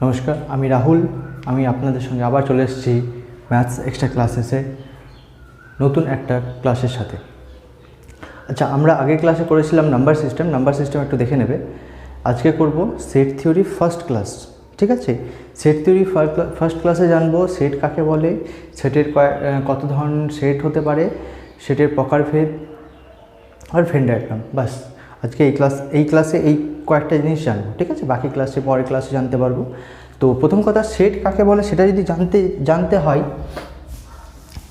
নমস্কার, আমি রাহুল। আমি আপনাদের সঙ্গে আবার চলে এসেছি ম্যাথস এক্সট্রা ক্লাসেসে নতুন একটা ক্লাসের সাথে। আচ্ছা, আমরা আগের ক্লাসে করেছিলাম নাম্বার সিস্টেম একটু দেখে নেবে। আজকে করব সেট থিওরি ফার্স্ট ক্লাস। ঠিক আছে, সেট থিওরি ফার্স্ট ক্লাসে জানবো সেট কাকে বলে, সেটের কত ধরনের সেট হতে পারে, সেটের প্রকারভেদ আর ভেন ডায়াগ্রাম। বাস, আজকে এই ক্লাসে এই কয়েকটা জিনিস জানবো। ঠিক আছে, বাকি পরের ক্লাসে জানতে পারবো। তো প্রথম কথা, সেট কাকে বলে সেটা যদি জানতে হয়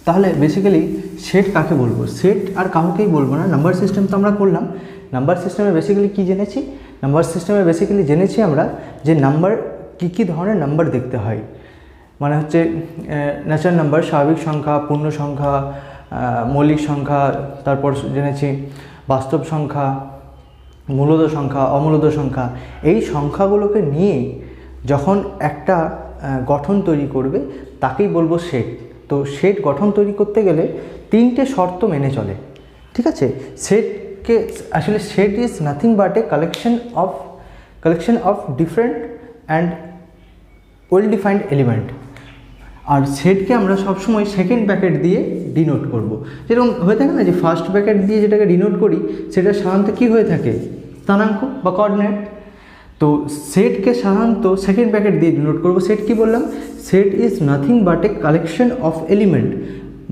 তাহলে বেসিক্যালি সেট কাকে বলবো, সেট আর কাউকেই বলবো না। নাম্বার সিস্টেম তো আমরা করলাম। নাম্বার সিস্টেমে বেসিক্যালি কী জেনেছি? নাম্বার সিস্টেমে বেসিক্যালি জেনেছি আমরা যে নাম্বার কী ধরনের নাম্বার দেখতে হয়। মানে হচ্ছে ন্যাচারাল নাম্বার, স্বাভাবিক সংখ্যা, পূর্ণ সংখ্যা, মৌলিক সংখ্যা, তারপর জেনেছি বাস্তব সংখ্যা, মূলদ সংখ্যা, অমূলদ সংখ্যা। এই সংখ্যাগুলোকে নিয়ে যখন একটা গঠন তৈরি করবে তাকেই বলবো সেট। তো সেট গঠন তৈরি করতে গেলে তিনটে শর্ত মেনে চলে। ঠিক আছে, সেটকে আসলে set is nothing but a collection of different and well defined element. আর সেটকে আমরা সবসময় সেকেন্ড ব্র্যাকেট দিয়ে ডিনোট করব। যেরকম হয়ে থাকে না যে ফার্স্ট ব্র্যাকেট দিয়ে যেটাকে ডিনোট করি সেটা সাধারণত কী হয়ে থাকে? স্থানাঙ্ক বা কোঅর্ডিনেট। তো সেটকে সাধারণত সেকেন্ড ব্র্যাকেট দিয়ে ডিনোট করব। সেট কি বললাম? Set is nothing but a collection of element.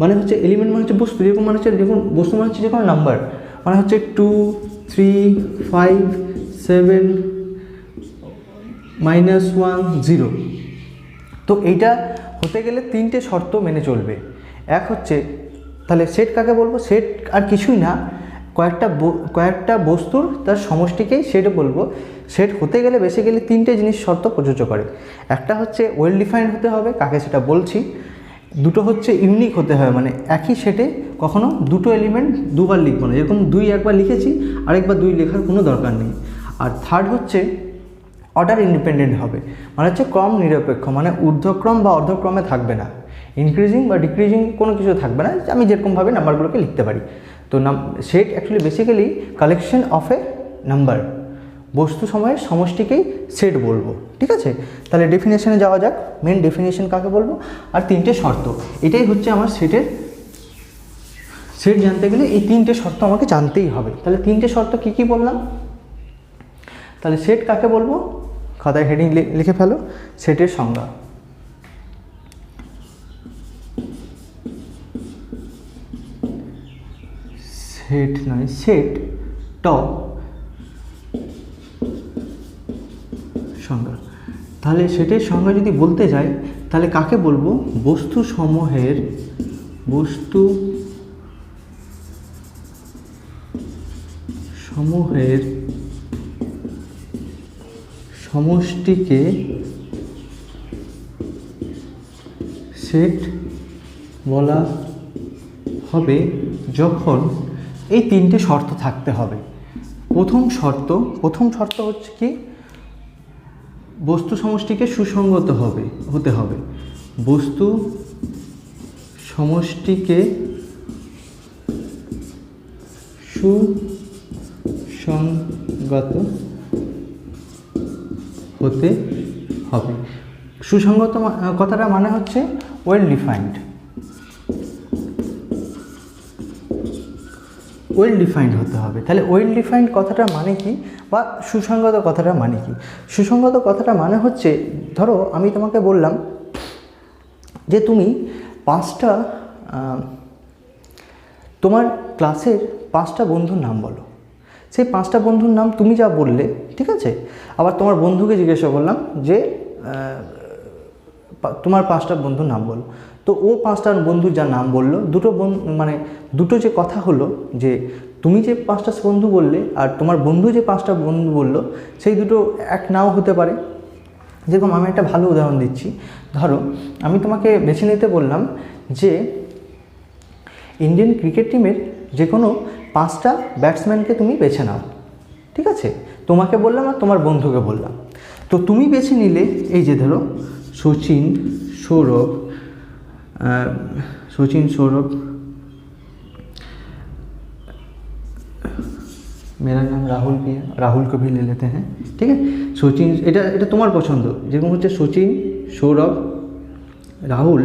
মানে হচ্ছে এলিমেন্ট মানে হচ্ছে বস্তু, যেরকম মানে হচ্ছে বস্তু মানে হচ্ছে যে কোনো নাম্বার, মানে হচ্ছে 2, 3, 5, 7, -1, 0। তো এইটা হতে গেলে তিনটে শর্ত মেনে চলবে। এক হচ্ছে, তাহলে সেট কাকে বলবো? সেট আর কিছুই না, কয়েকটা বস্তুর তার সমষ্টিকেই সেট বলবো। সেট হতে গেলে বেসিক্যালি তিনটে জিনিস শর্ত প্রযোজ্য করে। একটা হচ্ছে ওয়েল ডিফাইন্ড হতে হবে, কাকে সেটা বলছি। দুটো হচ্ছে ইউনিক হতে হবে, মানে একই সেটে কখনো দুটো এলিমেন্ট দুবার লিখবো না, যেরকম 2 একবার লিখেছি আরেকবার 2 লেখার কোনো দরকার নেই। আর থার্ড হচ্ছে অর্ডার ইন্ডিপেন্ডেন্ট হবে, মানে হচ্ছে ক্রম নিরপেক্ষ, মানে ঊর্ধ্বক্রম বা অর্ধক্রমে থাকবে না, ইনক্রিজিং বা ডিক্রিজিং কোনো কিছু থাকবে না, আমি যেরকমভাবে নাম্বারগুলোকে লিখতে পারি। তো set actually basically collection of A number, বস্তু সময়ের সমষ্টিকেই সেট বলবো। ঠিক আছে, তাহলে ডেফিনেশনে যাওয়া যাক। মেন ডেফিনেশন কাকে বলবো আর তিনটে শর্ত, এটাই হচ্ছে আমার সেট জানতে গেলে এই তিনটে শর্ত আমাকে জানতেই হবে। তাহলে তিনটে শর্ত কী কী বললাম? তাহলে সেট কাকে বলবো, খাতায় হেডিং লিখে ফেলো। সেটের সংজ্ঞা। সেট নয়, সেট সংজ্ঞা। তাহলে সেটের সংজ্ঞা যদি বলতে যাই তাহলে কাকে বলবো? বস্তু সমূহের সমষ্টিকে সেট বলা হবে যখন এই তিনটে শর্ত থাকতে হবে। প্রথম শর্ত হচ্ছে কি? বস্তু সমষ্টিকে সুসংগত হতে হবে। বস্তু সমষ্টিকে সুসংগত হতে হবে। সুসংগত কথাটা মানে হচ্ছে ওয়েল ডিফাইন্ড হতে হবে। তাহলে ওয়েল ডিফাইন্ড কথাটা মানে কি, বা সুসংগত কথাটা মানে কি? সুসংগত কথাটা মানে হচ্ছে, ধরো আমি তোমাকে বললাম যে তুমি তোমার ক্লাসের 5টা বন্ধুর নাম বলো। সেই 5টা বন্ধুর নাম তুমি যা বললে, ঠিক আছে, আবার তোমার বন্ধুকে জিজ্ঞাসা করলাম যে তোমার 5টা বন্ধুর নাম বলো। তো ও 5টা বন্ধুর যা নাম বললো, দুটো যে কথা হলো, যে তুমি যে 5টা বন্ধু বললে আর তোমার বন্ধু যে 5টা বন্ধু বললো, সেই দুটো এক নাও হতে পারে। যেরকম আমি একটা ভালো উদাহরণ দিচ্ছি। ধরো আমি তোমাকে বেছে নিতে বললাম যে ইন্ডিয়ান ক্রিকেট টিমের যে কোনো 5টা ব্যাটসম্যানকে তুমি বেছে নাও। ঠিক আছে, তোমাকে বললাম আর তোমার বন্ধুকে বললাম। তো তুমি বেছে নিলে এই যে ধরো সচিন, সৌরভ, मेरा नाम राहुल भी है, राहुल को भी ले लेते हैं, ठीक है। সচিন, এটা তোমার পছন্দ, যেরকম হচ্ছে সচিন, সৌরভ, রাহুল,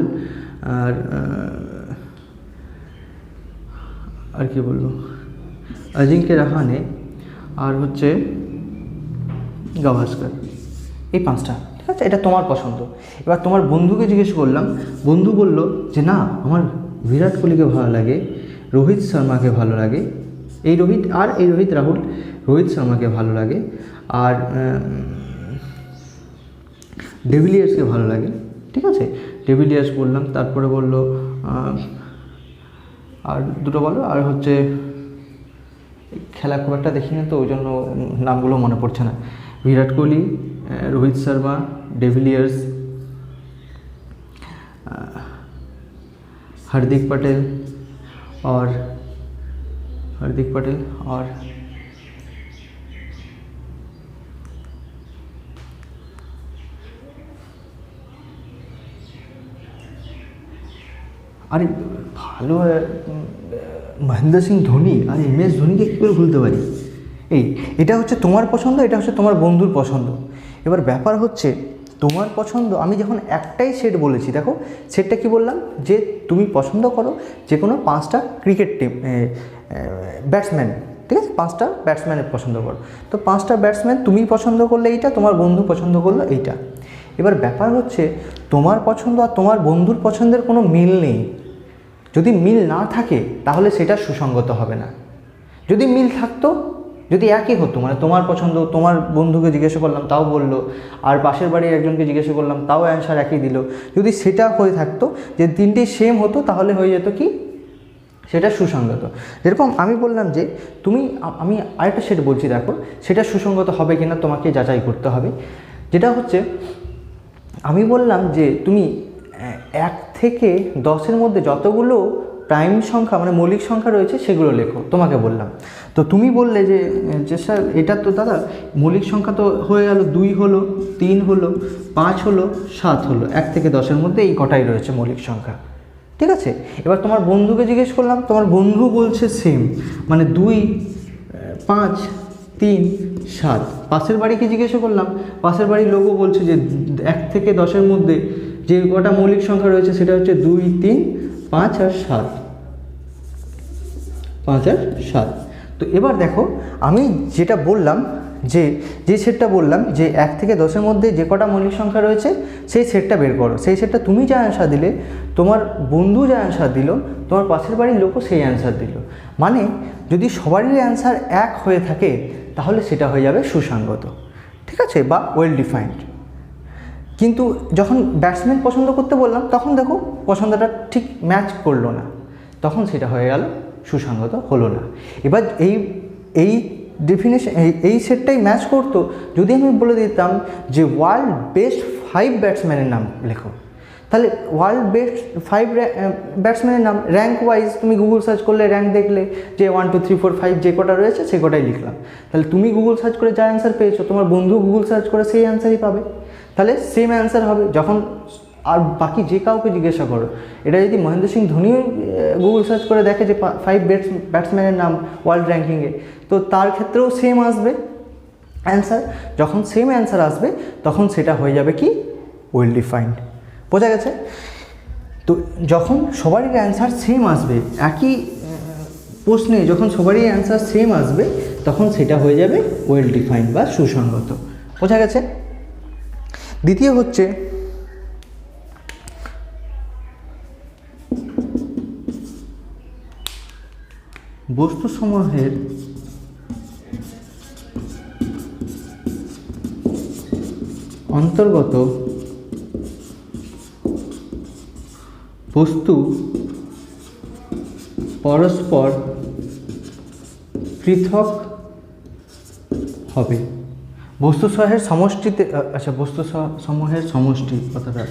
আর কি বলবো, অজিঙ্ক্য রাহানে, আর হচ্ছে গাভাস্কর, এই 5টা, ঠিক আছে। এটা তোমার পছন্দ। এবার তোমার বন্ধুকে জিজ্ঞেস করলাম, বন্ধু বলল যে না, আমার বিরাট কোহলিকে ভালো লাগে, রোহিত শর্মাকে ভালো লাগে, এই রোহিত রাহুল, রোহিত শর্মাকে ভালো লাগে, আর ডেভিলিয়ার্সকে ভালো লাগে, ঠিক আছে। ডেভিলিয়ার্স বললাম, তারপরে বললো আর দুটো বলো, আর হচ্ছে খেলা খুব একটা দেখি না তো ওই জন্য নামগুলো মনে পড়ছে না। বিরাট কোহলি, रोहित शर्मा, डिविलियर्स, हार्दिक पटेल और আরে ভালো মহেন্দ্র সিং ধোনি আর MS ধোনিকে কী করে ভুলতে পারি। এটা হচ্ছে তোমার পছন্দ, এটা হচ্ছে তোমার বন্ধুর পছন্দ। এবার ব্যাপার হচ্ছে তোমার পছন্দ, আমি যখন একটাই সেট বলেছি, দেখো সেটটা কি বললাম, যে তুমি পছন্দ করো যে কোনো 5টা ক্রিকেট টিম ব্যাটসম্যান, ঠিক আছে, 5টা ব্যাটসম্যানের পছন্দ করো। তো 5টা ব্যাটসম্যান তুমি পছন্দ করলে এইটা, তোমার বন্ধু পছন্দ করলো এইটা। এবার ব্যাপার হচ্ছে তোমার পছন্দ আর তোমার বন্ধুর পছন্দের কোনো মিল নেই। যদি মিল না থাকে তাহলে সেটা সুসঙ্গত হবে না। যদি মিল থাকতো, যদি একই হতো, মানে তোমার পছন্দ, তোমার বন্ধুকে জিজ্ঞাসা করলাম তাও বললো, আর পাশের বাড়ির একজনকে জিজ্ঞাসা করলাম তাও অ্যান্সার একই দিল, যদি সেটা হয়ে থাকতো যে 3টি সেম হতো, তাহলে হয়ে যেত কি সেটা সুসঙ্গত। যেরকম আমি বললাম যে আমি আরেকটা সেট বলছি, দেখো সেটা সুসঙ্গত হবে কিনা তোমাকে যাচাই করতে হবে। যেটা হচ্ছে আমি বললাম যে তুমি 1 থেকে 10-এর মধ্যে যতগুলো প্রাইম সংখ্যা মানে মৌলিক সংখ্যা রয়েছে সেগুলো লেখো, তোমাকে বললাম। তো তুমি বললে যে স্যার এটা তো দাদা মৌলিক সংখ্যা তো হয়ে গেল, 2 হলো, 3 হলো, 5 হলো, 7 হলো, 1 থেকে 10-এর মধ্যে এই কটাই রয়েছে মৌলিক সংখ্যা, ঠিক আছে। এবার তোমার বন্ধুকে জিজ্ঞেস করলাম, তোমার বন্ধু বলছে সেম, মানে 2, 5, 3, 7। পাশের বাড়িকে জিজ্ঞাসা করলাম, পাশের বাড়ির লোকও বলছে যে 1 থেকে 10-এর মধ্যে যে কটা মৌলিক সংখ্যা রয়েছে সেটা হচ্ছে 2, 3, 5 আর 7, 5 আর 7। তো এবার দেখো আমি যেটা বললাম, যে সেটটা বললাম যে 1 থেকে 10-এর মধ্যে যে কটা মৌলিক সংখ্যা রয়েছে সেই সেটটা বের করো। সেই সেটটা তুমি যা অ্যান্সার দিলে, তোমার বন্ধু যা অ্যান্সার দিল, তোমার পাশের বাড়ির লোকও সেই অ্যান্সার দিল। মানে যদি সবারই অ্যান্সার এক হয়ে থাকে তাহলে সেটা হয়ে যাবে সুসঙ্গত, ঠিক আছে, বা ওয়েল ডিফাইন্ড। কিন্তু যখন ব্যাটসম্যান পছন্দ করতে বললাম তখন দেখো পছন্দটা ঠিক ম্যাচ করলো না, তখন সেটা হয়ে গেল সুসঙ্গত হলো না। এবার এই ডেফিনেশন, এই সেটটাই ম্যাচ করতো যদি আমি বলে দিতাম যে ওয়ার্ল্ড বেস্ট 5 ব্যাটসম্যানের নাম লেখো। তাহলে ওয়ার্ল্ড বেস্ট 5 ব্যাটসম্যানের নাম র্যাঙ্ক ওয়াইজ তুমি গুগল সার্চ করলে র্যাঙ্ক দেখলে যে 1, 2, 3, 4, 5 যে কটা রয়েছে সে কটাই লিখলাম। তাহলে তুমি গুগল সার্চ করে যা অ্যান্সার পেয়েছো, তোমার বন্ধু গুগল সার্চ করে সেই অ্যান্সারই পাবে, তাহলে সেম অ্যান্সার হবে। যখন আর বাকি যে কাউকে জিজ্ঞাসা করো, এটা যদি মহেন্দ্র সিং ধোনিও গুগল সার্চ করে দেখে যে 5 ব্যাটসম্যানের নাম ওয়ার্ল্ড র্যাঙ্কিংয়ে, তো তার ক্ষেত্রেও সেম আসবে অ্যান্সার। যখন সেম অ্যান্সার আসবে তখন সেটা হয়ে যাবে কি ওয়েল ডিফাইন্ড। বোঝা গেছে? তো যখন সবারই অ্যান্সার সেম আসবে, একই প্রশ্নে যখন সবারই অ্যান্সার সেম আসবে তখন সেটা হয়ে যাবে ওয়েল ডিফাইন্ড বা সুসঙ্গত। বোঝা গেছে? দ্বিতীয় হচ্ছে বস্তুসমূহের অন্তর্গত বস্তু পরস্পর পৃথক হবে। বস্তুসমূহের সমষ্টিতে, আচ্ছা বস্তুসমূহের সমষ্টি কথাটা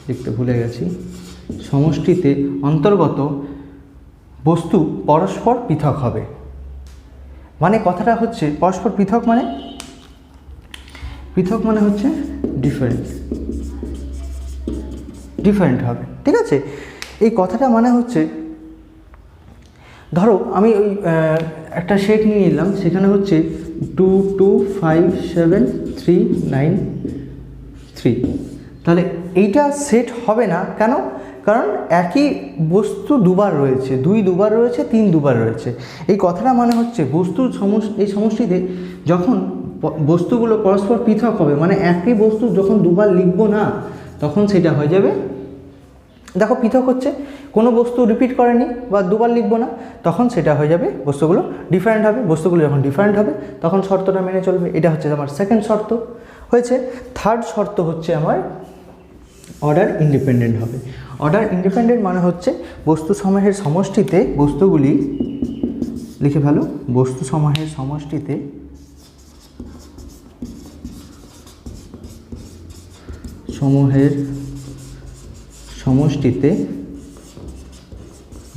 লিখতে ভুলে গেছি, সমষ্টিতে অন্তর্গত বস্তু পরস্পর পৃথক হবে। মানে কথাটা হচ্ছে পরস্পর পৃথক মানে হচ্ছে ডিফারেন্ট হবে, ঠিক আছে। এই কথাটা মানে হচ্ছে ধরো আমি ওই একটা সেট নিয়ে নিলাম, সেখানে হচ্ছে 2 2 5 7 3 9 3। তাহলে এইটা সেট হবে না কেন? কারণ একই বস্তু দুবার রয়েছে, 2 দুবার রয়েছে, 3 দুবার রয়েছে। এই কথাটা মানে হচ্ছে বস্তুর এই সমষ্টিতে যখন বস্তুগুলো পরস্পর পৃথক হবে, মানে একই বস্তু যখন দুবার লিখব না, তখন সেটা হয়ে যাবে, দেখো পৃথক হচ্ছে, কোনো বস্তু রিপিট করেনি বা দুবার লিখবো না, তখন সেটা হয়ে যাবে বস্তুগুলো ডিফারেন্ট হবে। বস্তুগুলো যখন ডিফারেন্ট হবে তখন শর্তটা মেনে চলবে। এটা হচ্ছে আমার সেকেন্ড শর্ত হয়েছে। থার্ড শর্ত হচ্ছে আমার অর্ডার ইন্ডিপেন্ডেন্ট হবে। অর্ডার ইন্ডিপেন্ডেন্ট মানে হচ্ছে বস্তু সমূহের সমষ্টিতে বস্তুগুলি, লিখে ফেলো, বস্তু সমূহের সমষ্টিতে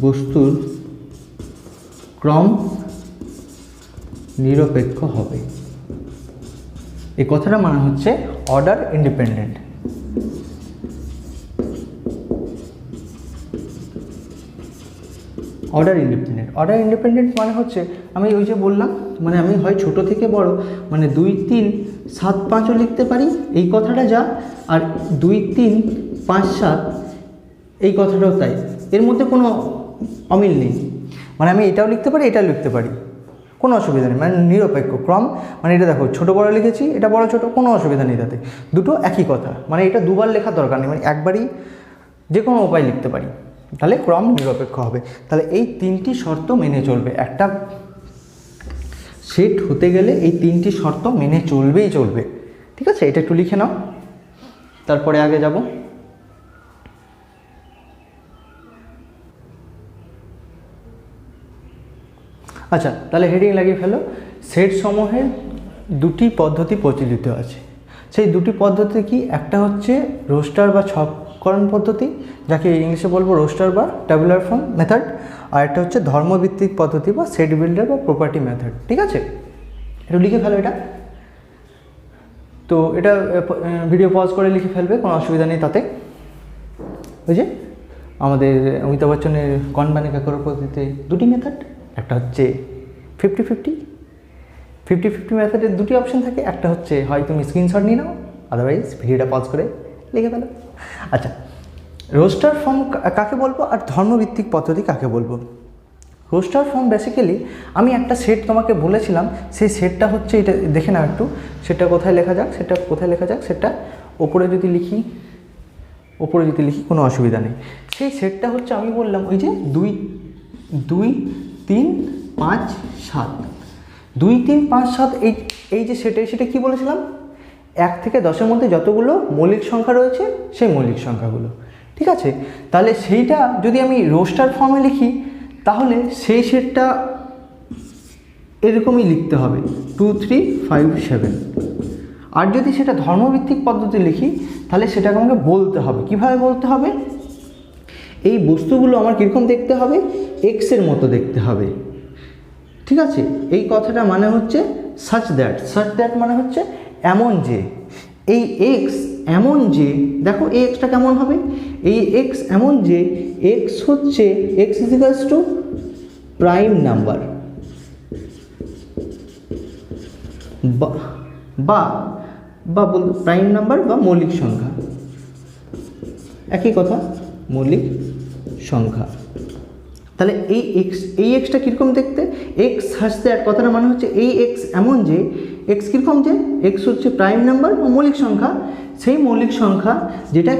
বস্তুর ক্রম নিরপেক্ষ হবে। এই কথাটা মানে হচ্ছে অর্ডার ইন্ডিপেন্ডেন্ট। অর্ডার ইন্ডিপেন্ডেন্ট মানে হচ্ছে আমি ওই যে বললাম, মানে আমি হয় ছোট থেকে বড়, মানে 2 3 7 5ও লিখতে পারি, এই কথাটা যা, আর 2 3 5 7 এই কথাটাও তাই, এর মধ্যে কোনো অমিল নেই। মানে আমি এটাও লিখতে পারি, এটাও লিখতে পারি, কোনো অসুবিধা নেই, মানে নিরপেক্ষ ক্রম। মানে এটা দেখো ছোট বড় লিখেছি, এটা বড় ছোট, কোনো অসুবিধা নেই তাতে, দুটো একই কথা। মানে এটা দুবার লেখার দরকার নেই, মানে একবারই যে কোনো উপায় লিখতে পারি, তাহলে ক্রম নিরপেক্ষ হবে। তাহলে এই 3টি শর্ত মেনে চলবে, একটা সেট হতে গেলে এই 3টি শর্ত মেনে চলবেই চলবে। ঠিক আছে, এটা একটু লিখে নাও, তারপরে আগে যাব। আচ্ছা, তাহলে হেডিং লাগিয়ে ফেলো। সেট সমূহের 2টি পদ্ধতি প্রচলিত আছে। সেই 2টি পদ্ধতি কি? একটা হচ্ছে রোস্টার বা ছককরণ পদ্ধতি, যাকে ইংলিশে বলবো রোস্টার বা ট্যাবুলার ফর্ম মেথড, আর একটা হচ্ছে ধর্মভিত্তিক পদ্ধতি বা সেট বিল্ডার বা প্রপার্টি মেথড। ঠিক আছে, একটু লিখে ফেলো এটা। তো এটা ভিডিও পজ করে লিখে ফেলবে, কোনো অসুবিধা নেই তাতে। ওই যে আমাদের অমিতাভ বচ্চনের কন বানে কাকর পদ্ধতিতে 2টি মেথড, একটা হচ্ছে 50-50 মেথডের 2টি অপশন থাকে। একটা হচ্ছে হয় তুমি স্ক্রিনশট নিয়ে নাও, আদারওয়াইজ ভিডিওটা পজ করে লিখে ফেলো। আচ্ছা, রোস্টার ফর্ম কাকে বলবো আর ধর্মভিত্তিক পদ্ধতি কাকে বলবো? রোস্টার ফর্ম বেসিক্যালি আমি একটা সেট তোমাকে বলেছিলাম, সেই সেটটা হচ্ছে এটা, দেখে নাও একটু সেটটা কোথায় লেখা যাক, সেটটা ওপরে যদি লিখি কোনো অসুবিধা নেই। সেই সেটটা হচ্ছে আমি বললাম ওই যে 2 3 5 7, 2 3 5 7, এই যে সেটা কি বলেছিলাম? 1 থেকে 10-এর মধ্যে যতগুলো মৌলিক সংখ্যা রয়েছে সেই মৌলিক সংখ্যাগুলো। ঠিক আছে, তাহলে সেইটা যদি আমি রোস্টার ফর্মে লিখি, তাহলে সেই সেটটা এরকমই লিখতে হবে 2 3 5 7। আর যদি সেটা ধর্মভিত্তিক পদ্ধতি লিখি, তাহলে সেটাকে আমাকে বলতে হবে। কিভাবে বলতে হবে? এই বস্তুগুলো আমার কীরকম দেখতে হবে? এক্সের মতো দেখতে হবে। ঠিক আছে, এই কথাটা মানে হচ্ছে সাচ দ্যাট মানে হচ্ছে এমন যে, এই এক্স এমন যে, দেখো এই এক্সটা কেমন হবে? এই এক্স এমন যে এক্স হচ্ছে X is equals to prime number বা প্রাইম নাম্বার বা মৌলিক সংখ্যা, একই কথা, মৌলিক সংখ্যা। তাহলে এই এক্সটা কীরকম দেখতে? এক্স হাস দ্যাট কথাটা মানে হচ্ছে এই এক্স এমন যে, এক্স কীরকম যে, এক্স হচ্ছে প্রাইম নাম্বার বা মৌলিক সংখ্যা, সেই মৌলিক সংখ্যা যেটা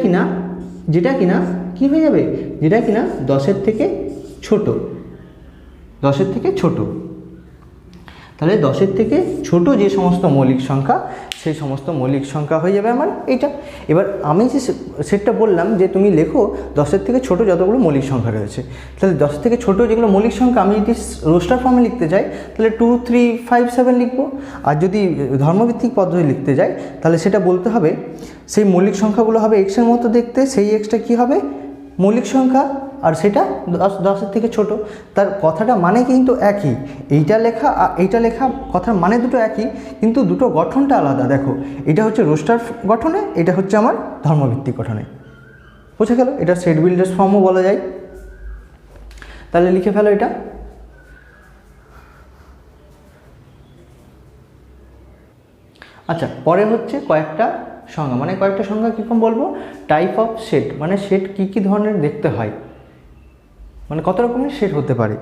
কিনা কী হয়ে যাবে? যেটা কিনা 10-এর থেকে ছোট। তাহলে 10-এর থেকে ছোট যে সমস্ত মৌলিক সংখ্যা, সেই সমস্ত মৌলিক সংখ্যা হয়ে যাবে আমার এইটা। এবার আমি যে সেটটা বললাম যে তুমি লেখো 10-এর থেকে ছোট যতগুলো মৌলিক সংখ্যা রয়েছে, তাহলে 10 থেকে ছোট যেগুলো মৌলিক সংখ্যা আমি যদি রোস্টার ফর্মে লিখতে যাই, তাহলে 2 3 5 7 লিখবো। আর যদি ধর্মভিত্তিক পদ্ধতি লিখতে যাই, তাহলে সেটা বলতে হবে সেই মৌলিক সংখ্যাগুলো হবে এক্সের মতো দেখতে, সেই এক্সটা কী হবে? মৌলিক সংখ্যা, আর সেটা 10-এর থেকে ছোট। তার কথাটা মানে কিন্তু একই, এইটা লেখা কথার মানে দুটো একই, কিন্তু দুটো গঠনটা আলাদা। দেখো, এটা হচ্ছে রোস্টার গঠনে, এটা হচ্ছে আমার ধর্মভিত্তিক গঠনে। বুঝে গেল? এটা সেট বিল্ডার্স ফর্মও বলা যায়। তাহলে লিখে ফেলো এটা। আচ্ছা, পরে হচ্ছে কয়েকটা সংজ্ঞা, মানে কয়েকটা সংজ্ঞা কীরকম বলবো, টাইপ অফ সেট, মানে সেট কী কী ধরনের দেখতে হয়, মানে কত রকমের সেট হতে পারে।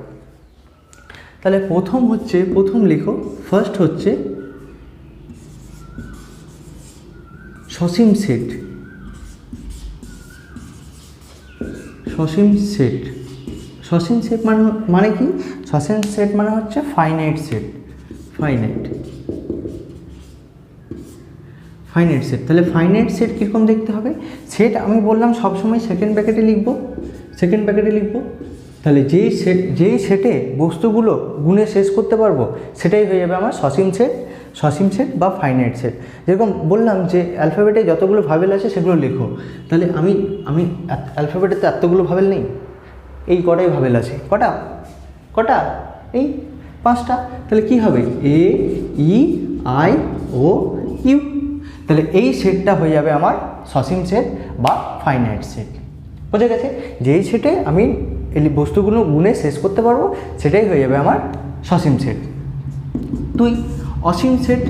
তাহলে প্রথম লিখো, ফার্স্ট হচ্ছে সসীম সেট। সসীম সেট, সসীম সেট মানে কি? সসীম সেট মানে হচ্ছে ফাইনাইট সেট, ফাইনাইট সেট। তাহলে ফাইনাইট সেট কীরকম দেখতে হবে? সেট আমি বললাম সবসময় সেকেন্ড ব্র্যাকেটে লিখবো। তাহলে যেই সেটে বস্তুগুলো গুণে শেষ করতে পারবো সেটাই হয়ে যাবে আমার সসীম সেট বা ফাইনাইট সেট। যেরকম বললাম যে অ্যালফাবেটে যতগুলো ভাবেল আছে সেগুলো লেখো। তাহলে আমি অ্যালফাবেটে তো এতগুলো ভাবেল নেই, এই কটাই ভাবেল আছে। কটা? এই 5টা। তাহলে কি হবে? এ, ই, আই, ও, ইউ। তাহলে এই সেটটা হয়ে যাবে আমার সসীম সেট বা ফাইনাইট সেট। বোঝা গেছে? যেই সেটে আমি এই বস্তুগুলো গুণে শেষ করতে পারবো সেটাই হয়ে যাবে আমার সসীম সেট। 2, অসীম সেট।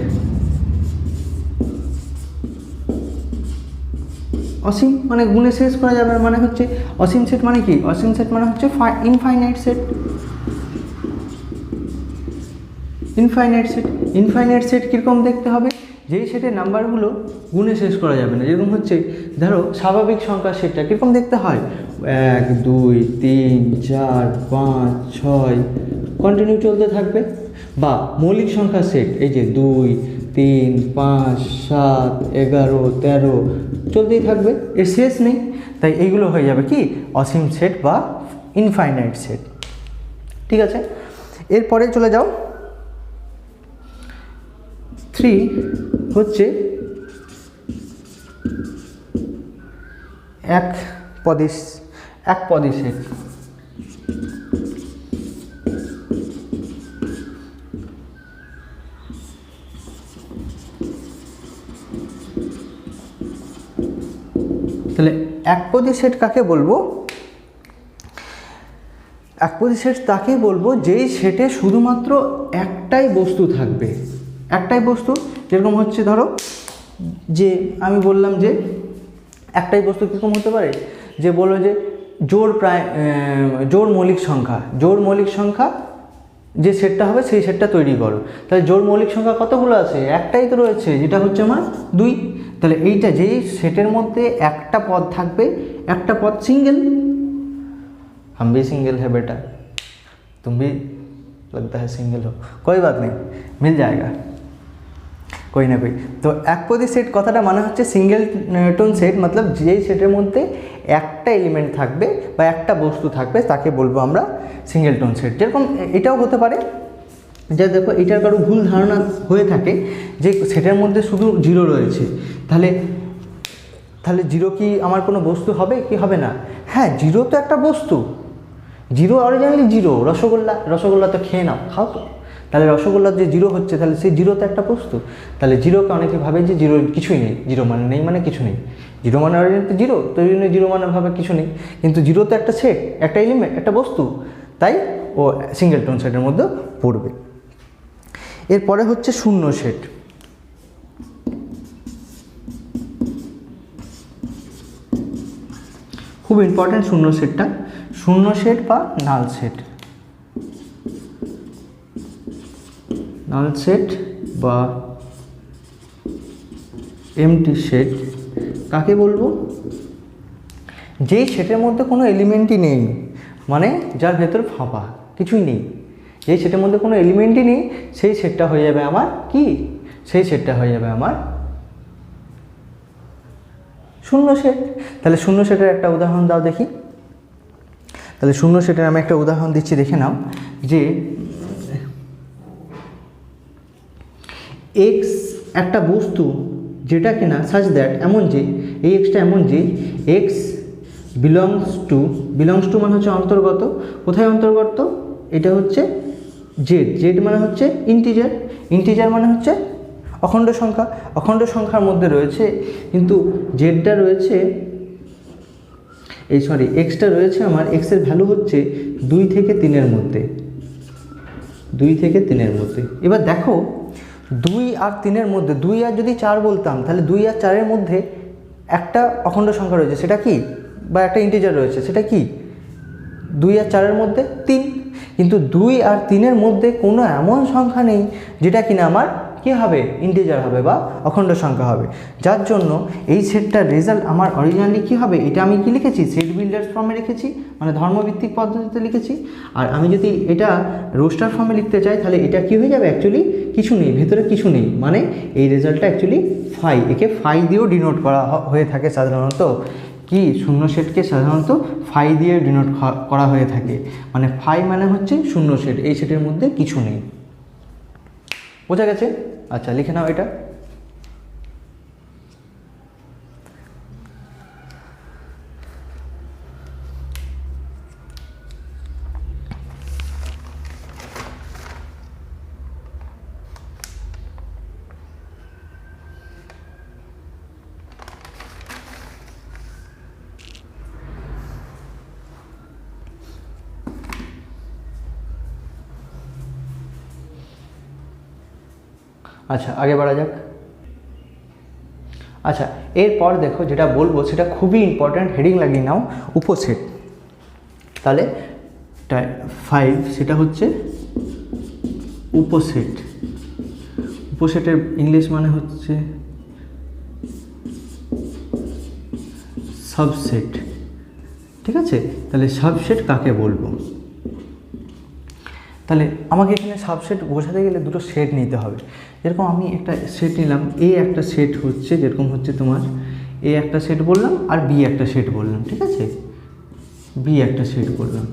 অসীম মানে গুণে শেষ করা যাবে, মানে হচ্ছে অসীম সেট মানে কি? অসীম সেট মানে হচ্ছে ইনফাইনাইট সেট। ইনফাইনাইট সেট কীরকম দেখতে হবে? যেই সেটের নাম্বারগুলো গুণে শেষ করা যাবে না। যেরকম হচ্ছে ধরো স্বাভাবিক সংখ্যার সেটটা কীরকম দেখতে হয়? 1, 2, 3, 4, 5, 6 কন্টিনিউ চলতে থাকবে। বা মৌলিক সংখ্যার সেট, এই যে 2, 3, 5, 7, 11, 13 চলতেই থাকবে, এর শেষ নেই। তাই এইগুলো হয়ে যাবে কি? অসীম সেট বা ইনফাইনাইট সেট। ঠিক আছে, এরপরে চলে যাও। 3 হচ্ছে এক পদী সেট। তাহলে একপদী সেট কাকে বলবো? একপদী সেট তাকে বলবো যেই সেটে শুধুমাত্র একটাই বস্তু থাকবে, একটাই বস্তু। যেরকম হচ্ছে ধরো যে আমি বললাম যে একটাই বস্তু কীরকম হতে পারে, যে বললো যে জোড় মৌলিক সংখ্যা যে সেটটা হবে সেই সেটটা তৈরি করো। তাহলে জোড় মৌলিক সংখ্যা কতগুলো আছে? একটাই তো রয়েছে, যেটা হচ্ছে আমার 2। তাহলে এইটা যেই সেটের মধ্যে একটা পদ থাকবে, একটা পদ सिंगल, हम भी सिंगल है बेटा, तुम भी लगता है सिंगल हो, कोई बात नहीं, मिल जाएगा कोई ना कोई। তো একপদী সেট কথাটা মানে হচ্ছে সিঙ্গেলটন সেট, মতলব যেই সেটের মধ্যে একটা এলিমেন্ট থাকবে বা একটা বস্তু থাকবে তাকে বলবো আমরা সিঙ্গেলটন সেট। যেরকম এটাও হতে পারে যে দেখো এটার কারো ভুল ধারণা হয়ে থাকে যে সেটের মধ্যে শুধু 0 রয়েছে, তাহলে 0 কি আমার কোনো বস্তু হবে কি হবে না? হ্যাঁ, 0 তো একটা বস্তু, 0 অরিজিনালি 0। রসগোল্লা তো খেয়ে নাও, খাও তো। তাহলে রসগোল্লার যে 0 হচ্ছে, তাহলে সেই 0 তো একটা বস্তু। তাহলে 0কে অনেকে ভাবে যে 0 কিছুই নেই, 0 মানে নেই, মানে কিছু নেই। 0 মানে অরিজিনালি 0, তো এই জন্য 0 মানে ভাবে কিছু নেই। কিন্তু 0 তো একটা সেট, একটা এলিমেন্ট, একটা বস্তু, তাই ও সিঙ্গেলটন সেটের মধ্যে পড়বে। এরপরে হচ্ছে শূন্য সেট। খুব ইম্পর্টেন্ট শূন্য সেটটা, শূন্য সেট বা নাল সেট। নাল সেট বা এমটি সেট কাকে বলবো? যেই সেটের মধ্যে কোনো এলিমেন্টই নেই, মানে যার ভেতর ফাঁপা, কিছুই নেই, যেই সেটের মধ্যে কোনো এলিমেন্টই নেই, সেই সেটটা হয়ে যাবে আমার কি? সেই সেটটা হয়ে যাবে আমার শূন্য সেট। তাহলে শূন্য সেটের একটা উদাহরণ দাও দেখি। তাহলে শূন্য সেটের আমি একটা উদাহরণ দিচ্ছি, দেখে নাও। যে এক্স একটা বস্তু যেটা কিনা সাচ দ্যাট, এমন যে এই এক্সটা এমন যে এক্স বিলংস টু মানে হচ্ছে অন্তর্গত। কোথায় অন্তর্গত? এটা হচ্ছে জেড মানে হচ্ছে ইন্টিজার মানে হচ্ছে অখণ্ড সংখ্যার মধ্যে রয়েছে। কিন্তু জেডটা রয়েছে এক্সটা রয়েছে আমার, এক্সের ভ্যালু হচ্ছে 2 থেকে 3 এর মধ্যে। এবার দেখো 2 আর 3-এর মধ্যে, 2 আর যদি 4 বলতাম তাহলে 2 আর 4-এর মধ্যে একটা অখণ্ড সংখ্যা রয়েছে, সেটা কি, বা একটা ইন্টিজার রয়েছে, সেটা কি, 2 আর 4-এর মধ্যে 3। কিন্তু 2 আর 3-এর মধ্যে কোনো এমন সংখ্যা নেই যেটা কিনা আমার কী হবে, ইন্টিজার হবে বা অখণ্ড সংখ্যা হবে। যার জন্য এই সেটটার রেজাল্ট আমার অরিজিনালি কী হবে, এটা আমি কি লিখেছি, সেট বিল্ডার্স ফর্মে রেখেছি, মানে ধর্মভিত্তিক পদ্ধতিতে লিখেছি। আর আমি যদি এটা রোস্টার ফর্মে লিখতে চাই তাহলে এটা কি হয়ে যাবে, অ্যাকচুয়ালি কিছু নেই, ভেতরে কিছু নেই, মানে এই রেজাল্টটা অ্যাকচুয়ালি ফাই, একে ফাই দিয়েও ডিনোট করা হয়ে থাকে সাধারণত। কি, শূন্য সেটকে সাধারণত ফাই দিয়ে ডিনোট করা হয়ে থাকে, মানে ফাই মানে হচ্ছে শূন্য সেট, এই সেটের মধ্যে কিছু নেই। বোঝা গেছে? আচ্ছা, লিখে নাও এটা। আচ্ছা, আগে বাড়া যাক। আচ্ছা, এরপর দেখো যেটা বলবো সেটা খুবই ইম্পর্ট্যান্ট, হেডিং লাগিয়ে নাও, উপসেট। তাহলে 5 সেটা হচ্ছে উপসেট। উপসেটের ইংলিশ মানে হচ্ছে সাবসেট, ঠিক আছে? তাহলে সাবসেট কাকে বলবো? তাহলে আমাকে এখানে সাবসেট বোঝাতে গেলে দুটো সেট নিতে হবে। যেরকম আমি একটা সেট নিলাম, এ একটা সেট হচ্ছে, যেরকম হচ্ছে তোমার এ একটা সেট বললাম আর বি একটা সেট বললাম, ঠিক আছে? বি একটা সেট বললাম,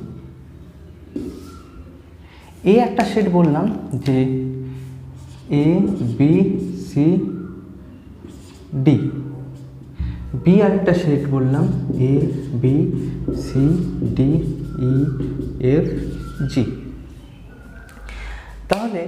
এ একটা সেট বললাম যে A B C D, B আরেকটা সেট বললাম A B C D E F G. তাহলে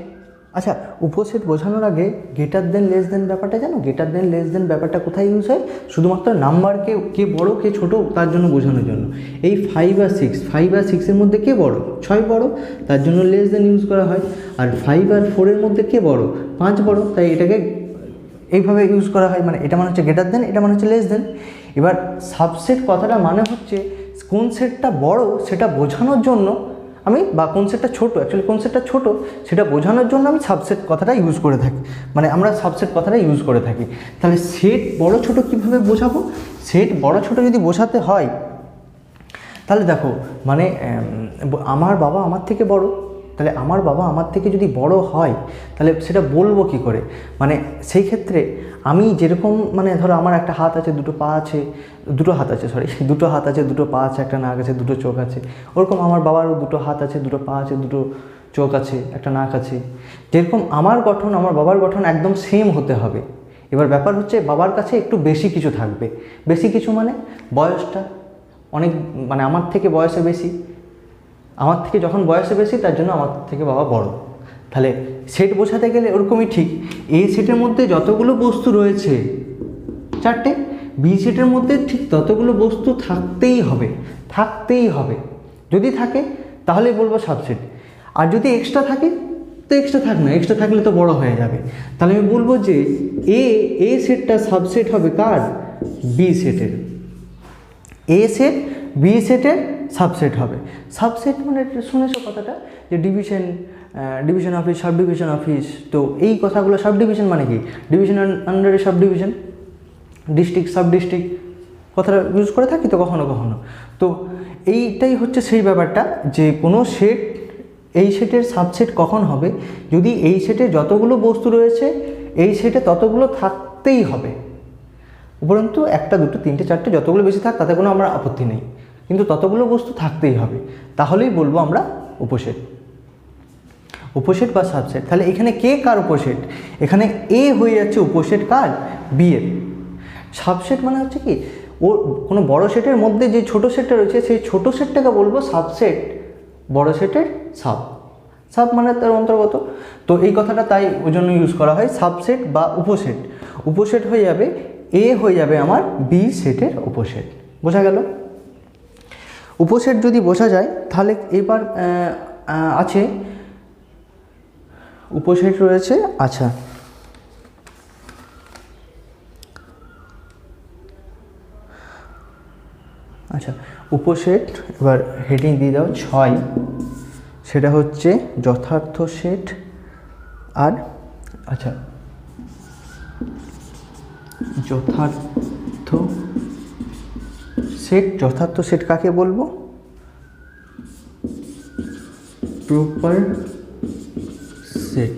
আচ্ছা, উপসেট বোঝানোর আগে গ্রেটার দেন লেস দেন ব্যাপারটা জানো? গ্রেটার দেন লেস দেন ব্যাপারটা কোথায় ইউজ হয়? শুধুমাত্র নাম্বারকে কে বড় কে ছোট তার জন্য বোঝানোর জন্য। এই 5 আর 6, 5 আর 6-এর মধ্যে কে বড়? 6 বড়, তার জন্য লেস দেন ইউজ করা হয়। আর 5 আর 4-এর মধ্যে কে বড়? 5 বড়, তাই এটাকে এইভাবে ইউজ করা হয়, মানে এটা মানে হচ্ছে গ্রেটার দেন, এটা মানে হচ্ছে লেস দেন। এবার সাবসেট কথাটা মানে হচ্ছে কোন সেটটা বড় সেটা বোঝানোর জন্য আমি, বা কোন সেটটা ছোটো, অ্যাকচুয়ালি কোন সেটটা ছোটো সেটা বোঝানোর জন্য আমি সাবসেট কথাটা ইউজ করে থাকি, মানে আমরা সাবসেট কথাটা ইউজ করে থাকি। তাহলে সেট বড় ছোটো কীভাবে বোঝাবো? সেট বড় ছোটো যদি বোঝাতে হয় তাহলে দেখো, মানে আমার বাবা আমার থেকে বড়, তাহলে আমার বাবা আমার থেকে যদি বড় হয় তাহলে সেটা বলবো কী করে? মানে সেই ক্ষেত্রে আমি যেরকম, মানে ধরো আমার একটা হাত আছে, দুটো পা আছে, দুটো হাত আছে, দুটো হাত আছে, দুটো পা আছে, একটা নাক আছে, দুটো চোখ আছে, ওরকম আমার বাবারও দুটো হাত আছে, দুটো পা আছে, দুটো চোখ আছে, একটা নাক আছে। যেরকম আমার গঠন আমার বাবার গঠন একদম সেম হতে হবে। এবার ব্যাপার হচ্ছে বাবার কাছে একটু বেশি কিছু থাকবে। বেশি কিছু মানে বয়সটা অনেক, মানে আমার থেকে বয়সে বেশি, আমার থেকে যখন বয়সে বেশি তার জন্য আমার থেকে বাবা বড়। তাহলে সেট বোঝাতে গেলে ওরকমই ঠিক, এ সেটের মধ্যে যতগুলো বস্তু রয়েছে 4টে, বি সেটের মধ্যে ঠিক ততগুলো বস্তু থাকতেই হবে, থাকতেই হবে। যদি থাকে তাহলে বলবো সাবসেট, আর যদি এক্সট্রা থাকে তো এক্সট্রা থাক না, এক্সট্রা থাকলে তো বড় হয়ে যাবে। তাহলে আমি বলবো যে এ সেটটা সাবসেট হবে কার? বি সেটের। এ সেট বি সেটের সাবসেট হবে। সাবসেট মানে শুনেছো কথাটা, যে division, division office, sub division office. তো এই কথাগুলো, সাব ডিভিশন মানে কি? ডিভিশন আন্ডারে sub division, district, sub district কথাটা ইউজ করে থাকি তো কখনো কখনো। তো এইটাই হচ্ছে সেই ব্যাপারটা, যে কোনো সেট, এই সেটের সাবসেট কখন হবে? যদি এই সেটে যতগুলো বস্তু রয়েছে এই সেটে ততগুলো থাকতেই হবে, উপরন্তু একটা দুটো তিনটে চারটে যতগুলো বেশি থাক তাতে কোনো আমার আপত্তি নেই, কিন্তু ততগুলো বস্তু থাকতেই হবে, তাহলেই বলবো আমরা উপসেট। উপসেট বা সাবসেট। তাহলে এখানে কে কার উপসেট? এখানে এ হয়ে যাচ্ছে উপসেট কার? বি এর। সাবসেট মানে হচ্ছে কি, ও কোনো বড় সেটের মধ্যে যে ছোট সেটটা রয়েছে সেই ছোট সেটটাকে বলবো সাবসেট, বড় সেটের সাব। সাব মানে তার অন্তর্গত। তো এই কথাটা তাই ওই জন্য ইউজ করা হয়, সাবসেট বা উপসেট। উপসেট হয়ে যাবে, এ হয়ে যাবে আমার বি সেটের উপসেট। বোঝা গেল? উপসেট যদি বোঝা যায় তাহলে এবার আছে উপসেট রয়েছে। আচ্ছা, আচ্ছা, উপসেট এবার হেডিং দিয়ে দাও 6, সেটা হচ্ছে যথার্থ সেট। আর আচ্ছা, যথার্থ সেট, যথার্থ সেট কাকে বলবো? Proper set.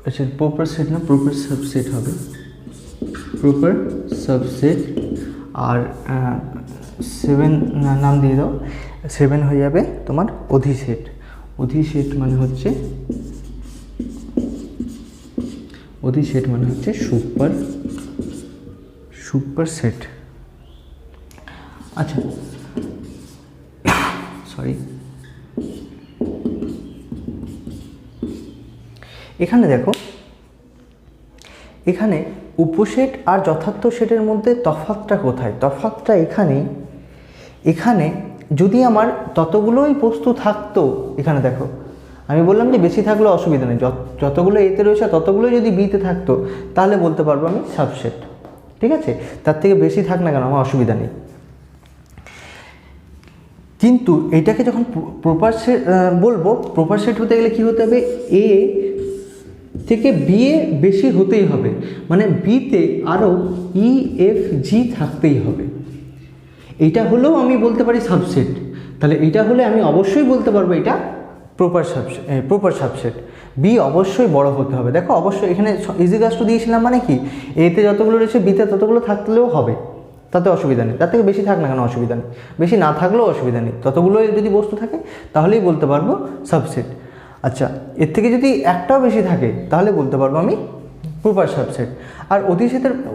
আচ্ছা, প্রপার সেট না, প্রপার সাবসেট হবে, প্রপার সাবসেট। আর 7 নাম দিয়ে দাও, 7 হয়ে যাবে তোমার অধিসেট। অধিসেট মানে হচ্ছে, অধিসেট মানে হচ্ছে সুপার সেট। আচ্ছা, সরি, এখানে দেখো, এখানে উপসেট আর যথার্থ সেটের মধ্যে তফাৎটা কোথায়? তফাৎটা এখানে যদি আমার ততগুলোই বস্তু থাকতো, এখানে দেখো আমি বললাম যে বেশি থাকলেও অসুবিধা নেই, যতগুলো এতে রয়েছে ততগুলোই যদি বিতে থাকতো তাহলে বলতে পারবো আমি সাবসেট। ঠিক আছে, তার থেকে বেশি থাক না কেন আমার অসুবিধা নেই। কিন্তু এইটাকে যখন প্রপার সেট বলবো, প্রপার সেট হতে গেলে কী হতে হবে? এ থেকে বি এ বেশি হতেই হবে, মানে বিতে আরও ই এফ জি থাকতেই হবে। এইটা হলেও আমি বলতে পারি সাবসেট। তাহলে এইটা হলে আমি অবশ্যই বলতে পারবো এটা প্রপার সাবসেট। বি অবশ্যই বড় হতে হবে। দেখো অবশ্যই এখানে ইজিকাস্ট দিয়েছিলাম, মানে কি এতে যতগুলো রয়েছে বিতে ততগুলো থাকলেও হবে, তাতে অসুবিধা নেই। তার থেকে বেশি থাক না কেন অসুবিধা নেই, বেশি না থাকলেও অসুবিধা নেই, ততগুলোই যদি বস্তু থাকে তাহলেই বলতে পারবো সাবসেট। আচ্ছা, এর থেকে যদি একটাও বেশি থাকে তাহলে বলতে পারবো আমি প্রপার সাবসেট। আর